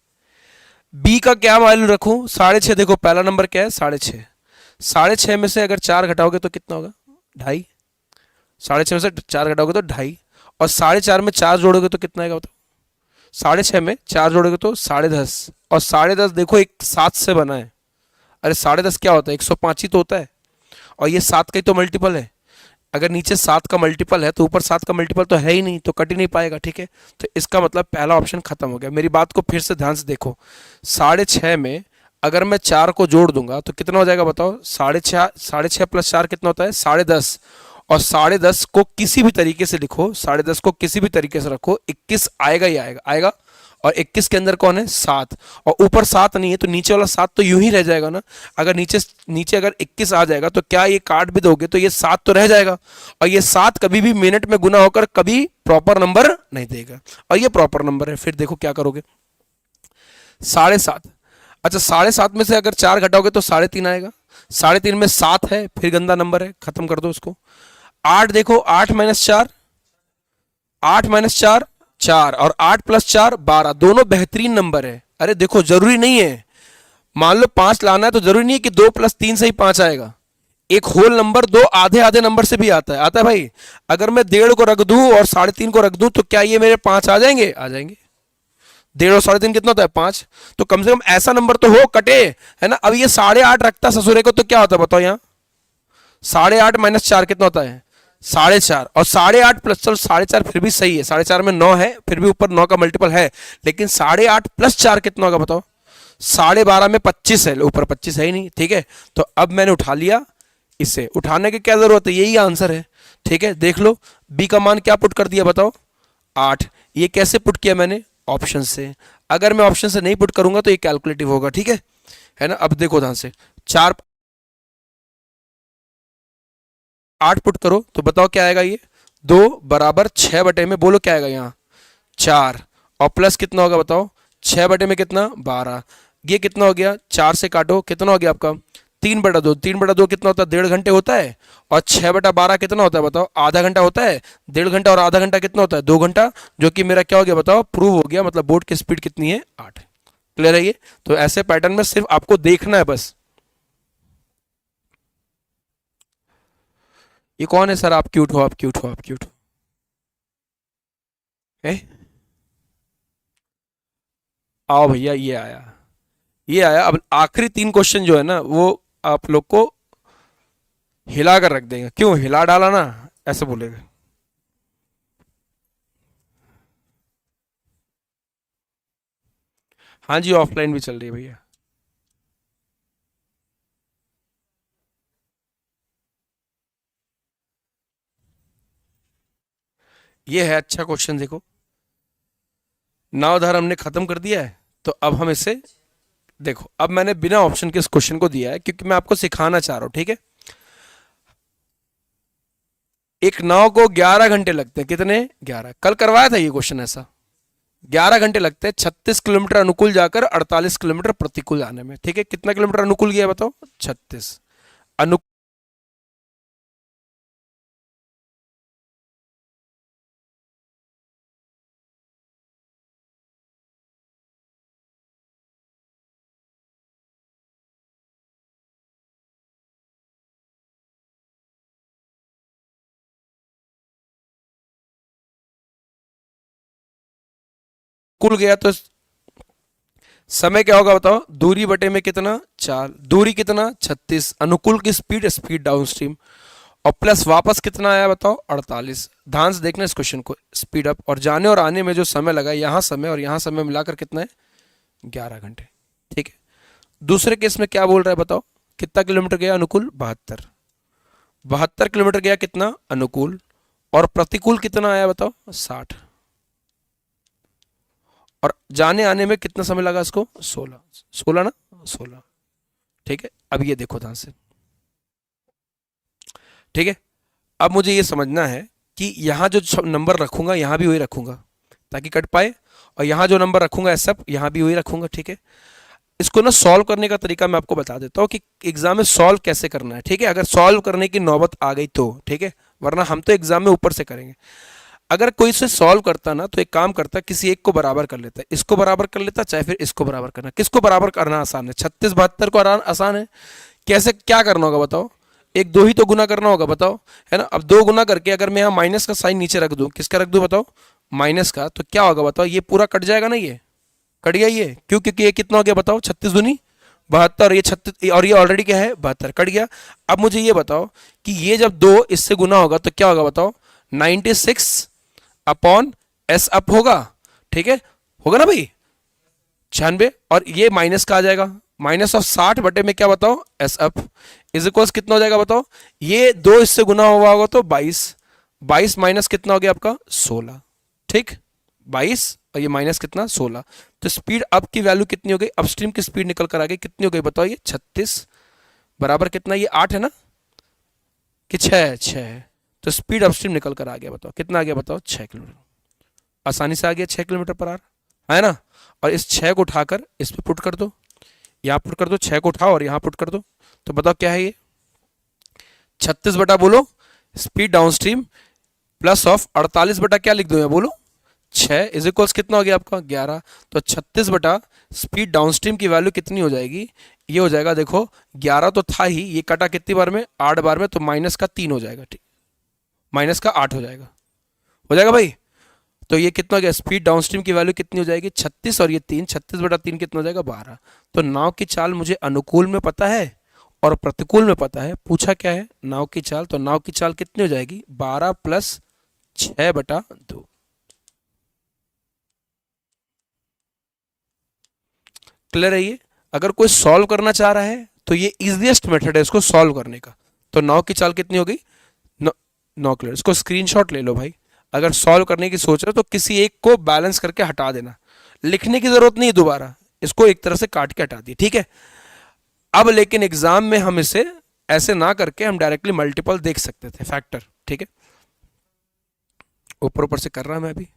बी का क्या वैल्यू रखूं? 6.5। देखो पहला नंबर क्या है? 6.5। 6.5 में से अगर 4 घटाओगे तो कितना होगा? 2.5। 6.5 में से 4 घटाओगे तो 2.5, और 4.5 में 4 जोड़ोगे तो कितना आएगा बताओ? 6.5 में 4 जोड़ोगे तो 10.5, और 10.5 देखो एक 7 से बना है। अरे 10.5 क्या होता है? 105 ही तो होता है, और ये 7 का ही तो मल्टीपल है। अगर नीचे 7 का मल्टीपल है तो ऊपर 7 का मल्टीपल तो है ही नहीं, तो कट ही नहीं पाएगा, ठीक है। तो इसका मतलब पहला ऑप्शन खत्म हो गया। मेरी बात को फिर से ध्यान से देखो, 6.5 में अगर मैं 4 को जोड़ दूंगा तो कितना हो जाएगा बताओ? 6.5 प्लस 4 कितना होता है? 10.5। और 10.5 को किसी भी तरीके से लिखो, 10.5 को किसी भी तरीके से रखो, 21 आएगा ही आएगा, आएगा। और 21 के अंदर कौन है? 7, और ऊपर 7 नहीं है तो नीचे वाला 7 तो यूं ही रह जाएगा ना। अगर नीचे अगर 21 आ जाएगा तो क्या ये काट भी दोगे तो ये 7 तो रह जाएगा, और ये 7 कभी भी मिनट में गुना होकर कभी प्रॉपर नंबर नहीं देगा, और ये प्रॉपर नंबर है। फिर देखो क्या करोगे? 7.5। अच्छा 7.5 में से अगर 4 घटाओगे तो 3.5 आएगा। 3.5 में 7 है, फिर गंदा नंबर है, खत्म कर दो इसको। 8 देखो, 8 माइनस 4, 8 माइनस 4 4, और 8 प्लस 4 12, दोनों बेहतरीन नंबर है। अरे देखो जरूरी नहीं है मान लो 5 लाना है तो जरूरी नहीं है कि 2 + 3 से ही 5 आएगा। एक होल नंबर 2 आधे आधे नंबर से भी आता है भाई। अगर मैं 1.5 को रख दूं और 3.5 को रख दूं तो क्या ये मेरे 5 आ जाएंगे? आ जाएंगे। 1.5 और 3.5 कितना होता है? 5। तो कम से कम ऐसा नंबर तो हो कटे, है ना। अब ये 8.5 रखता ससुरे को तो क्या होता है बताओ? यहाँ 8.5 - 4 कितना होता है? 4.5। और 8.5 प्लस, चलो 4.5 फिर भी सही है, 4.5 में 9 है, फिर भी ऊपर 9 का मल्टीपल है, लेकिन 8.5 + 4 कितना होगा बताओ? 12.5 में 25 है, ऊपर 25 है ही नहीं, ठीक है। तो अब मैंने उठा लिया, इसे उठाने की क्या जरूरत है? यही आंसर है, ठीक है। देख लो बी का मान क्या पुट कर दिया बताओ? 8। ये कैसे पुट किया मैंने? ऑप्शन से। अगर मैं ऑप्शन से नहीं पुट करूंगा तो ये कैलकुलेटिव होगा, ठीक है ना। अब देखो ध्यान से, 4 8 पुट करो तो बताओ क्या आएगा? ये 2 बराबर 6 बटे में, बोलो क्या आएगा यहाँ? 4। और प्लस कितना होगा बताओ? 6 बटे में कितना? 12। ये कितना हो गया? 4 से काटो, कितना हो गया आपका? 3/2। 3/2 कितना होता है? 1.5 घंटे होता है। और 6/12 कितना होता है बताओ? आधा घंटा होता है। 1.5 घंटा और आधा घंटा कितना होता है? 2 घंटा, जो कि मेरा क्या हो गया बताओ? प्रूव हो गया। मतलब बोर्ड की स्पीड कितनी है? 8। क्लियर है ये? तो ऐसे पैटर्न में सिर्फ आपको देखना है बस। ये कौन है सर? आप क्यूट हो, आप क्यूट हो, आप क्यूट हो। आओ भैया, ये आया, ये आया। अब आखिरी 3 क्वेश्चन जो है ना वो आप लोग को हिला कर रख देंगे। क्यों हिला डाला ना, ऐसे बोलेगा। हाँ जी, ऑफलाइन भी चल रही है भैया। ये है अच्छा क्वेश्चन, देखो नावधार हमने खत्म कर दिया है, तो अब हम इसे देखो। अब मैंने बिना ऑप्शन के इस क्वेश्चन को दिया है क्योंकि मैं आपको सिखाना चाह रहा हूं, ठीक है। एक नाव को 11 घंटे लगते हैं, कितने? 11। कल करवाया था ये क्वेश्चन ऐसा। 11 घंटे लगते हैं 36 किलोमीटर अनुकूल जाकर 48 किलोमीटर प्रतिकूल आने में, ठीक है। कितना किलोमीटर अनुकूल गया बताओ? 36। अनुकूल गया तो समय क्या होगा बताओ? दूरी बटे में कितना? 4। दूरी कितना? 36। अनुकूल की स्पीड, स्पीड डाउन स्ट्रीम, और प्लस वापस कितना आया बताओ? 48। ध्यान से देखना इस क्वेश्चन को। स्पीड अप और जाने और आने में जो समय लगा, यहाँ समय और यहाँ समय मिलाकर कितना है? 11 घंटे, ठीक है। दूसरे केस में क्या बोल रहा है बताओ? कितना किलोमीटर गया अनुकूल? 72। 72 किलोमीटर गया कितना अनुकूल, और प्रतिकूल कितना आया बताओ? 60। और जाने आने में कितना समय लगा इसको? 16। 16 ना, 16, ठीक है। अब ये देखो ध्यान से, ठीक है। अब मुझे ये समझना है कि यहां जो नंबर रखूंगा यहां भी वही रखूंगा ताकि कट पाए, और यहां जो नंबर रखूंगा सब यहां भी वही रखूंगा, ठीक है। इसको ना सॉल्व करने का तरीका मैं आपको बता देता हूं कि एग्जाम में सॉल्व कैसे करना है, ठीक है। अगर सॉल्व करने की नौबत आ गई तो ठीक है, वरना हम तो एग्जाम में ऊपर से करेंगे। अगर कोई इसे सॉल्व करता ना तो एक काम करता, किसी एक को बराबर कर लेता, इसको बराबर कर लेता, चाहे फिर इसको बराबर करना। किसको बराबर करना आसान है? 36 72 को आसान है। कैसे, क्या करना होगा बताओ? एक 2 ही तो गुना करना होगा बताओ, है ना। अब 2 गुना करके अगर मैं यहाँ माइनस का साइन नीचे रख दूं, किसका रख दूं बताओ? माइनस का, तो क्या होगा बताओ? ये पूरा कट जाएगा ना, ये कट गया ये, क्यों? क्योंकि ये कितना हो गया बताओ? 36 दूनी 72, ये 36, और ये ऑलरेडी क्या है? 72, कट गया। अब मुझे ये बताओ कि ये जब 2 इससे गुना होगा तो क्या होगा बताओ? 96 अपॉन एस अप होगा, ठीक है, होगा ना भाई? 96, और ये माइनस का आ जाएगा, माइनस ऑफ 60 बटे में क्या बताओ? एस अप इज इक्वल्स कितना हो जाएगा बताओ? ये 2 इससे गुना हुआ होगा तो 22। 22 माइनस कितना हो गया आपका? 16, ठीक। 22 और ये माइनस कितना? 16। तो स्पीड अप की वैल्यू कितनी हो गई? अपस्ट्रीम की स्पीड निकल कर आ गई, कितनी हो गई बताओ? ये 36 बराबर कितना? ये 8 है ना, कि 6 है। तो स्पीड अपस्ट्रीम निकल कर आ गया, बताओ कितना आ गया बताओ? 6 किलोमीटर। आसानी से आ गया 6 किलोमीटर पर आवर, है ना। और इस 6 को उठाकर इस पे पुट कर दो, यहाँ पुट कर दो, 6 को उठाओ और यहाँ पुट कर दो, तो बताओ क्या है ये? 36 बटा बोलो speed down stream plus of 48 बटा क्या लिख दो यहाँ बोलो? 6 इज इक्वल्स कितना हो गया आपका 11। तो 36 बटा स्पीड डाउनस्ट्रीम की वैल्यू कितनी हो जाएगी, ये हो जाएगा देखो 11 तो था ही, ये कटा कितनी बार में 8 बार में, तो माइनस का 3 हो जाएगा, ठीक, माइनस का 8 हो जाएगा भाई। तो ये कितना हो गया, स्पीड डाउनस्ट्रीम की वैल्यू कितनी हो जाएगी 36, और ये 3, 36 बटा 3 कितना हो जाएगा 12। तो नाव की चाल मुझे अनुकूल में पता है और प्रतिकूल में पता है, पूछा क्या है नाव की चाल, तो नाव की चाल कितनी हो जाएगी 12 प्लस 6 बटा 2। क्लियर है ये। अगर कोई सॉल्व करना चाह रहा है तो ये इजीएस्ट मेथड है इसको सॉल्व करने का। तो नाव की चाल कितनी हो गई 9। क्लियर, इसको स्क्रीनशॉट ले लो भाई। अगर सॉल्व करने की सोच रहे हो तो किसी एक को बैलेंस करके हटा देना, लिखने की जरूरत नहीं दोबारा, इसको एक तरह से काट के हटा दिए, ठीक है। अब लेकिन एग्जाम में हम इसे ऐसे ना करके हम डायरेक्टली मल्टीपल देख सकते थे, फैक्टर, ठीक है। ऊपर ऊपर से कर रहा मैं अभी,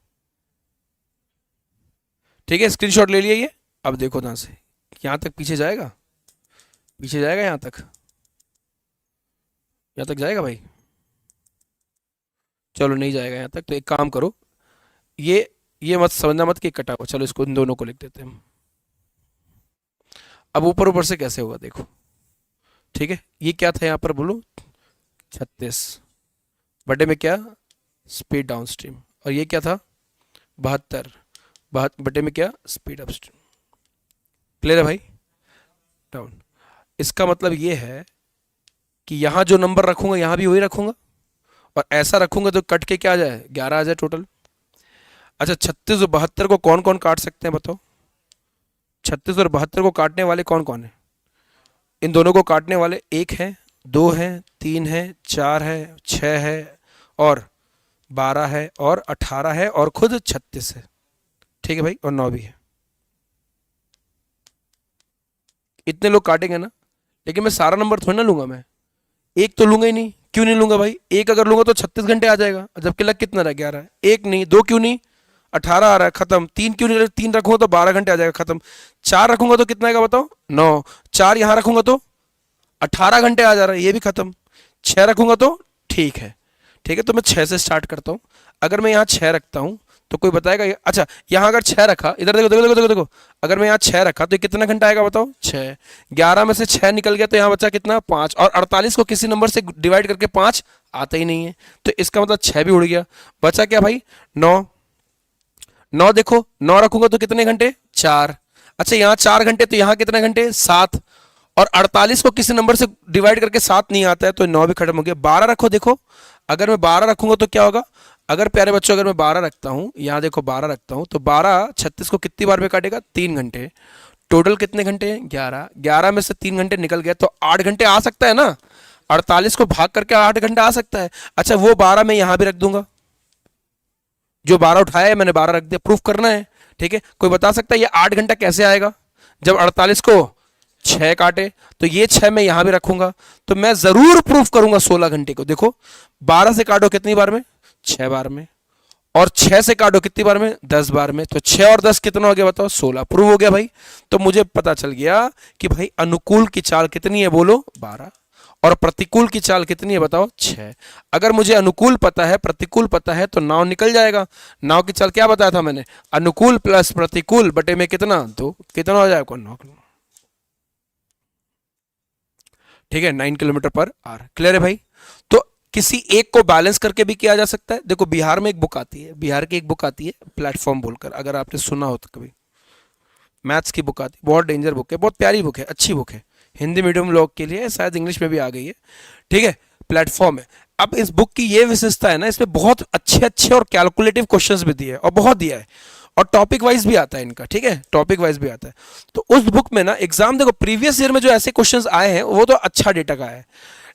ठीक है। स्क्रीनशॉट ले लिया ये। अब देखो यहां से यहां तक पीछे जाएगा, पीछे जाएगा, यहां तक जाएगा भाई, चलो नहीं जाएगा यहां तक। तो एक काम करो, ये मत समझना मत कि कटा हुआ, चलो इसको इन दोनों को लिख देते हैं हम। अब ऊपर ऊपर से कैसे होगा देखो, ठीक है। ये क्या था यहां पर बोलो 36 बटे में क्या स्पीड डाउनस्ट्रीम, और ये क्या था 72 बटे में क्या स्पीड अपस्ट्रीम। क्लियर है भाई, डाउन। इसका मतलब ये है कि यहां जो नंबर रखूंगा यहां भी वही रखूंगा, और ऐसा रखूंगा तो कट के क्या आ जाए 11 आ जाए टोटल। अच्छा 36 और 72 को कौन कौन काट सकते हैं बताओ, 36 और 72 को काटने वाले कौन कौन है, इन दोनों को काटने वाले 1 है, 2 है, 3 है, 4 है, 6 है, और 12 है, और 18 है, और खुद 36 है, ठीक है भाई, और 9 भी है। इतने लोग काटेंगे ना, लेकिन मैं सारा नंबर थोड़ी ना लूंगा, मैं एक तो लूंगा ही नहीं। क्यों नहीं लूंगा भाई, एक अगर लूंगा तो 36 घंटे आ जाएगा, जबकि लग कितना रह 11 है। एक नहीं, 2 क्यों नहीं 18 आ रहा है, खत्म। 3 क्यों नहीं, 3 रखूंगा तो 12 घंटे आ जाएगा, खत्म। 4 रखूंगा तो कितना आएगा बताओ 9, 4 यहां रखूंगा तो 18 घंटे आ जा रहा है, ये भी खत्म। 6 रखूंगा तो ठीक है, ठीक है। तो मैं 6 से स्टार्ट करता हूं। अगर मैं यहाँ 6 रखता हूं तो कोई बताएगा अच्छा यहां अगर 6 रखा, इधर देखो देखो देखो देखो देखो, अगर मैं यहाँ 6 रखा तो ये कितना घंटा आएगा बताओ 6। 11 में से 6 निकल गया तो यहाँ बचा कितना 5, और 48 को किसी नंबर से डिवाइड करके 5 आता ही नहीं है, तो इसका मतलब 6 भी उड़ गया। बचा क्या भाई 9। 9 देखो 9 रखूंगा तो कितने घंटे 4। अच्छा यहाँ 4 घंटे, तो यहाँ कितने घंटे 7, और 48 को किसी नंबर से डिवाइड करके 7 नहीं आता है, तो 9 भी खत्म हो गया। 12 रखो, देखो अगर मैं 12 रखूंगा तो क्या होगा, अगर प्यारे बच्चों अगर मैं 12 रखता हूं, यहां देखो 12 रखता हूं, तो 12 36 को कितनी बार में काटेगा 3 घंटे। टोटल कितने घंटे हैं 11। 11 में से 3 घंटे निकल गया तो 8 घंटे आ सकता है ना, 48 को भाग करके 8 घंटा आ सकता है। अच्छा वो 12 मैं यहां भी रख दूंगा, जो 12 उठाया है मैंने 12 रख दिया, प्रूफ करना है, ठीक है। कोई बता सकता है ये 8 घंटा कैसे आएगा, जब 48 को 6 काटे, तो ये 6 मैं यहां भी रखूंगा, तो मैं जरूर प्रूफ करूंगा 16 घंटे को। देखो 12 से काटो कितनी बार में 6 बार में, और 6 से काटो कितनी बार में 10 बार में, तो 6 और 10 कितना हो गया बताओ 16। प्रूव हो गया भाई। तो मुझे पता चल गया कि भाई अनुकूल की चाल कितनी है बोलो 12, और प्रतिकूल की चाल कितनी है बताओ 6। अगर मुझे अनुकूल पता है प्रतिकूल पता है तो नाव निकल जाएगा। नाव की चाल क्या बताया था मैंने, अनुकूल प्लस प्रतिकूल बटे में कितना 2, कितना हो जाएगा 9 किलोमीटर, ठीक है 9 किलोमीटर पर आवर। क्लियर है भाई। तो किसी एक को बैलेंस करके भी किया जा सकता है। देखो बिहार में एक बुक आती है, बिहार की एक बुक आती है प्लेटफॉर्म बोलकर, अगर आपने सुना हो तो कभी, मैथ्स की बुक आती है, बहुत डेंजर बुक है, बहुत प्यारी बुक है, अच्छी बुक है, हिंदी मीडियम लोग के लिए, शायद इंग्लिश में भी आ गई है, ठीक है। प्लेटफॉर्म है। अब इस बुक की ये विशेषता है ना, इसमें बहुत अच्छे अच्छे और कैलकुलेटिव क्वेश्चंस भी दिए है, और बहुत दिया है, और टॉपिक वाइज भी आता है इनका, ठीक है, टॉपिक वाइज भी आता है। तो उस बुक में ना एग्जाम देखो प्रीवियस ईयर में जो ऐसे क्वेश्चंस आए हैं वो तो अच्छा डेटा का है,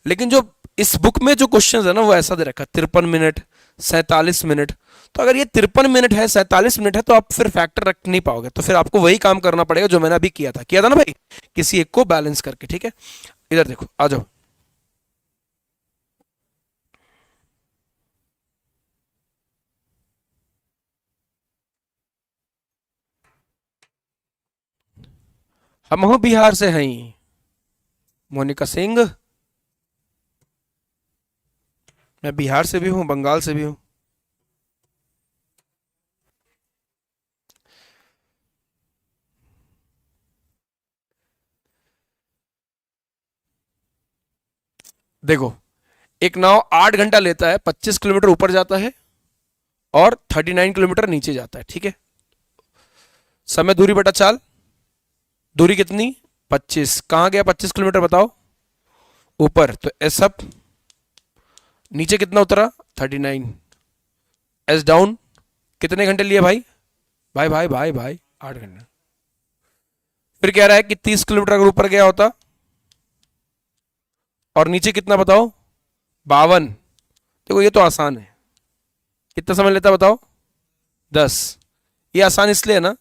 लेकिन जो इस बुक में जो क्वेश्चंस है ना वो ऐसा दे रखा है 53 मिनट 47 मिनट। तो अगर ये 53 मिनट है 47 मिनट है तो आप फिर फैक्टर रख नहीं पाओगे, तो फिर आपको वही काम करना पड़ेगा जो मैंने अभी किया था ना भाई, किसी एक को बैलेंस करके, ठीक है। इधर देखो आ जाओ, हम हो बिहार से हैं, मोनिका सिंह, मैं बिहार से भी हूं बंगाल से भी हूं। देखो, एक नाव 8 घंटा लेता है, 25 किलोमीटर ऊपर जाता है और 39 किलोमीटर नीचे जाता है, ठीक है। समय दूरी बटा चाल, दूरी कितनी 25, कहां गया 25 किलोमीटर बताओ, ऊपर, तो एस अप, नीचे कितना उतरा 39, एस डाउन, कितने घंटे लिए भाई भाई भाई भाई भाई 8 घंटे। फिर कह रहा है कि 30 किलोमीटर अगर ऊपर गया होता और नीचे कितना बताओ 52, देखो ये तो आसान है, कितना समय लेता बताओ 10, ये आसान इसलिए है ना,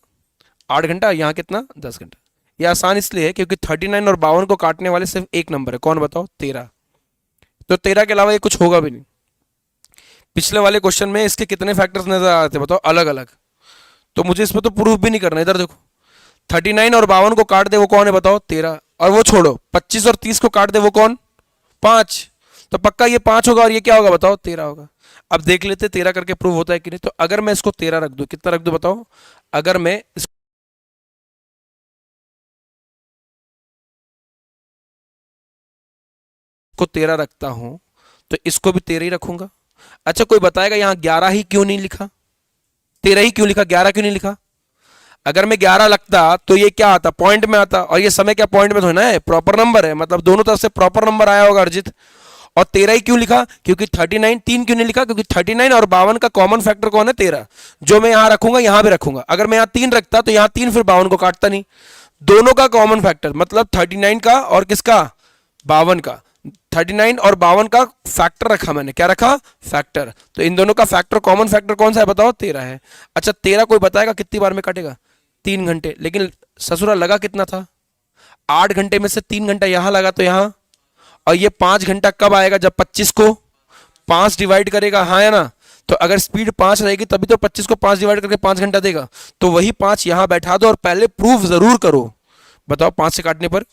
8 घंटा, यहाँ कितना 10 घंटा। ये आसान इसलिए है क्योंकि 39 और 52 को काटने वाले सिर्फ एक नंबर है, कौन बताओ 13, तो 13 के अलावा ये कुछ होगा भी नहीं। पिछले वाले क्वेश्चन में इसके कितने फैक्टर्स नजर आ रहे थे बताओ अलग अलग, तो मुझे इसमें तो प्रूफ भी नहीं करना। इधर देखो 39 और 52 को काट दे वो कौन है बताओ 13, और वो छोड़ो 25 और 30 को काट दे वो कौन 5, तो पक्का ये 5 होगा और ये क्या होगा बताओ 13 होगा। अब देख लेते 13 करके प्रूव होता है कि नहीं। तो अगर मैं इसको 13 रख दूं, कितना रख दूं बताओ, अगर मैं इसको 13 रखता हूं तो इसको भी 13 ही रखूंगा। अच्छा कोई बताएगा यहां 11 ही क्यों नहीं लिखा, 13 ही क्यों लिखा, 11 क्यों नहीं लिखा। अगर मैं 11 लगता तो ये क्या आता पॉइंट में आता, और ये समय क्या पॉइंट में तो है ना, प्रॉपर नंबर है, मतलब दोनों तरफ से प्रॉपर नंबर आया होगा अर्जित। और 13 ही क्यों लिखा, क्योंकि 39, 3 क्यों नहीं लिखा, क्योंकि 39 और 52 का कॉमन फैक्टर कौन है 13, जो मैं यहां रखूंगा यहां भी रखूंगा। अगर मैं यहां 3 रखता तो यहां 3 फिर 52 को काटता नहीं, दोनों का कॉमन फैक्टर मतलब 39 का और किसका 52 का, 39 और 52 का फैक्टर रखा मैंने, क्या रखा फैक्टर, तो इन दोनों का फैक्टर कॉमन फैक्टर कौन सा है बताओ 13 है। अच्छा 13 कोई बताएगा कितनी बार में कटेगा, 3 घंटे, लेकिन ससुरा लगा कितना था 8 घंटे में से 3 घंटा यहां लगा तो यहां, और ये 5 घंटा कब आएगा जब 25 को 5 डिवाइड करेगा, हाँ है ना, तो अगर स्पीड 5 रहेगी तभी तो 25 को 5 डिवाइड करके 5 घंटा देगा, तो वही 5 यहां बैठा दो और पहले प्रूफ जरूर करो। बताओ 5 से काटने पर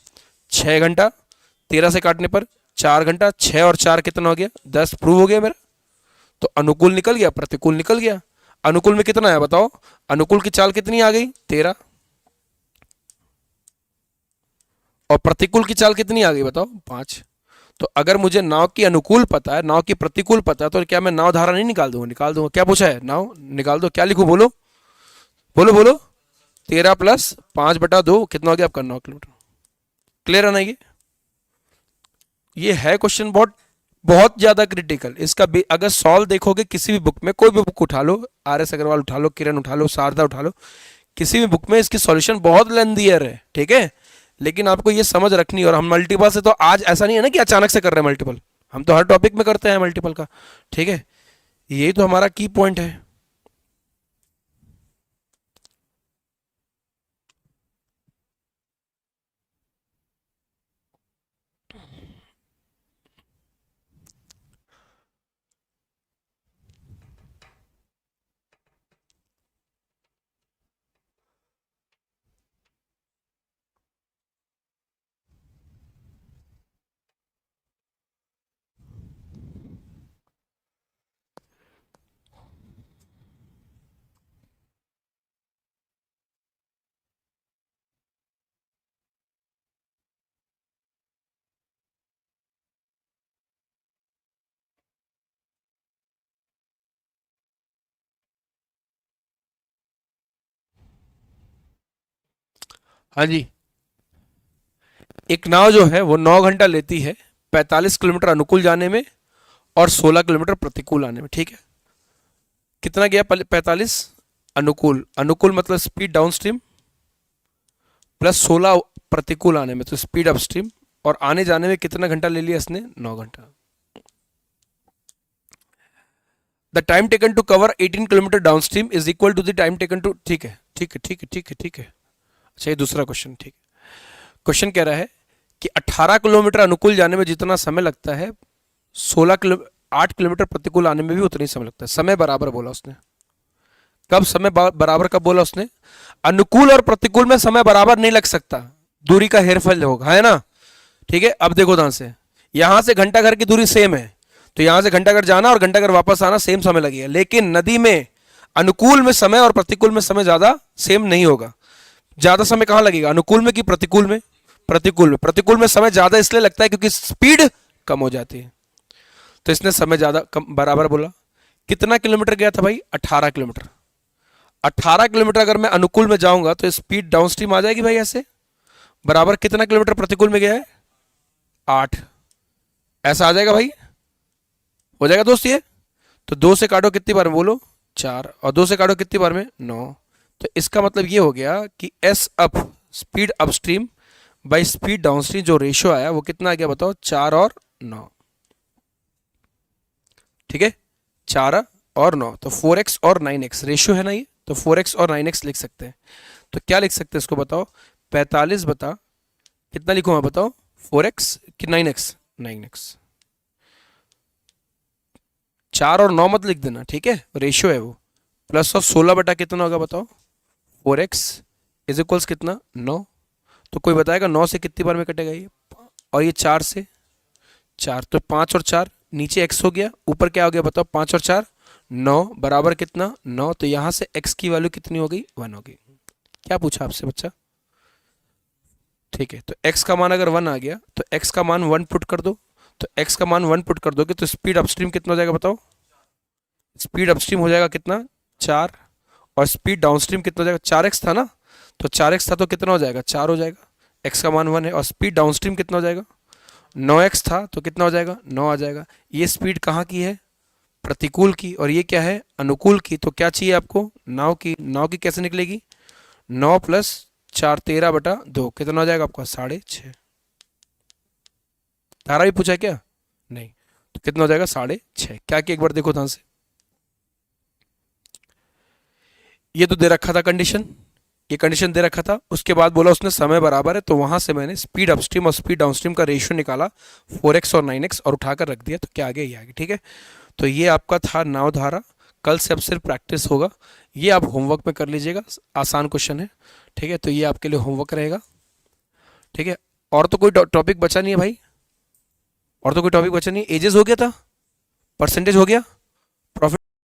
6 घंटा, 13 से काटने पर 4 घंटा, 6 और 4 कितना हो गया 10, प्रूव हो गया मेरा। तो अनुकूल निकल गया, प्रतिकूल निकल गया। अनुकूल में कितना है बताओ, अनुकूल की चाल कितनी आ गई 13, और प्रतिकूल की चाल कितनी आ गई बताओ 5। तो अगर मुझे नाव की अनुकूल पता है, नाव की प्रतिकूल पता है, तो क्या मैं नाव धारा नहीं निकाल दूंगा, निकाल दूंगा। क्या पूछा है, नाव निकाल दो, क्या लिखूं बोलो बोलो बोलो, 13 + 5/2 कितना हो गया आपका 9 किलोमीटर। क्लियर है ना, ये है क्वेश्चन बहुत बहुत ज्यादा क्रिटिकल। इसका अगर सॉल्व देखोगे किसी भी बुक में, कोई भी बुक उठा लो, RS अग्रवाल उठा लो, किरण उठा लो, शारदा उठा लो, किसी भी बुक में इसकी सॉल्यूशन बहुत लेंथियर है, ठीक है, लेकिन आपको ये समझ रखनी है। और हम मल्टीपल से तो आज ऐसा नहीं है ना कि अचानक से कर रहे हैं मल्टीपल, हम तो हर टॉपिक में करते हैं मल्टीपल का, ठीक है, यही तो हमारा की पॉइंट है। हाँ जी, एक नाव जो है वो 9 घंटा लेती है, 45 किलोमीटर अनुकूल जाने में और 16 किलोमीटर प्रतिकूल आने में, ठीक है। कितना गया 45 अनुकूल, अनुकूल मतलब स्पीड डाउन स्ट्रीम, प्लस 16 प्रतिकूल आने में तो स्पीड अप स्ट्रीम, और आने जाने में कितना घंटा ले लिया इसने 9 घंटा। The time taken to cover 18 kilometre downstream is equal to the time taken to, ठीक है ठीक है ठीक है ठीक है ठीक है। अच्छा ये दूसरा क्वेश्चन, ठीक है, क्वेश्चन कह रहा है कि 18 किलोमीटर अनुकूल जाने में जितना समय लगता है 8 किलोमीटर प्रतिकूल आने में भी उतना ही समय लगता है। समय बराबर बोला उसने, कब समय बराबर कब बोला उसने, अनुकूल और प्रतिकूल में समय बराबर नहीं लग सकता, दूरी का हेरफेर होगा, है ना, ठीक है। अब देखो ध्यान से, यहां से घंटाघर की दूरी सेम है, तो यहां से घंटाघर जाना और घंटाघर वापस आना सेम समय लगेगा, लेकिन नदी में अनुकूल में समय और प्रतिकूल में समय ज्यादा सेम नहीं होगा। ज्यादा समय कहां लगेगा, अनुकूल में कि प्रतिकूल में, प्रतिकूल में। प्रतिकूल में समय ज्यादा इसलिए लगता है क्योंकि स्पीड कम हो जाती है। तो इसने समय ज़्यादा कम बराबर बोला। कितना किलोमीटर गया था भाई? 18 किलोमीटर। 18 किलोमीटर अगर मैं अनुकूल में जाऊंगा तो स्पीड डाउनस्ट्रीम आ जाएगी भाई ऐसे, बराबर कितना किलोमीटर प्रतिकूल में गया है? 8। ऐसा आ जाएगा भाई, हो जाएगा दोस्त ये। तो 2 से काटो कितनी बार में बोलो? 4। और 2 से काटो कितनी बार में? 9। तो इसका मतलब ये हो गया कि S up speed upstream by speed downstream जो रेशियो आया वो कितना आ गया बताओ? 4 और 9। ठीक है, 4 और 9, तो 4x और 9x रेशियो है ना ये, तो 4x और 9x लिख सकते हैं। तो क्या लिख सकते हैं इसको बताओ? 45 बता कितना लिखूं मैं बताओ? 4x कि 9x? 9x। 4 और 9 मत लिख देना, ठीक है, रेशियो है वो। प्लस ऑफ 16 बटा कितना होगा बताओ? 4x इज इक्वल्स कितना? 9। तो कोई बताएगा 9 से कितनी बार में कटेगा ये? और ये 4 से 4, तो 5 और 4 नीचे x हो गया, ऊपर क्या हो गया बताओ? 5 और 4 9 बराबर कितना? 9। तो यहां से x की वैल्यू कितनी हो गई? 1 हो गई। क्या पूछा आपसे बच्चा? ठीक है, तो x का मान अगर 1 आ गया तो x का मान 1 पुट कर दो। तो x का मान 1 पुट कर दोगे तो स्पीड अपस्ट्रीम कितना हो जाएगा बताओ? स्पीड अपस्ट्रीम हो जाएगा कितना? 4। और स्पीड डाउनस्ट्रीम कितना हो जाएगा? 4x था ना, तो 4x था तो कितना हो जाएगा? 4 हो जाएगा। x का मान 1 है। और स्पीड डाउनस्ट्रीम कितना हो जाएगा? 9x था तो कितना हो जाएगा? 9 आ जाएगा। ये स्पीड कहाँ की है? प्रतिकूल की। और ये क्या है? अनुकूल की। तो क्या चाहिए आपको? नाव की। नाव की कैसे निकलेगी? 9 प्लस 4 13 बटा 2 कितना हो जाएगा आपका? 6.5। धारा भी पूछा क्या? नहीं। तो कितना हो जाएगा? 6.5। क्या कि एक बार देखो ध्यान से, ये तो दे रखा था कंडीशन, ये कंडीशन दे रखा था। उसके बाद बोला उसने समय बराबर है, तो वहां से मैंने स्पीड अपस्ट्रीम और स्पीड डाउनस्ट्रीम का रेशियो निकाला 4x और 9x और उठाकर रख दिया। तो क्या आ गया? ये आ गया। ठीक है, तो ये आपका था नाव धारा। कल से अब सिर्फ प्रैक्टिस होगा। ये आप होमवर्क में कर लीजिएगा, आसान क्वेश्चन है। ठीक है, तो ये आपके लिए होमवर्क रहेगा। ठीक है, और तो कोई टॉपिक बचा नहीं है भाई? और तो कोई टॉपिक बचा नहीं? एजेस हो गया था, परसेंटेज हो गया।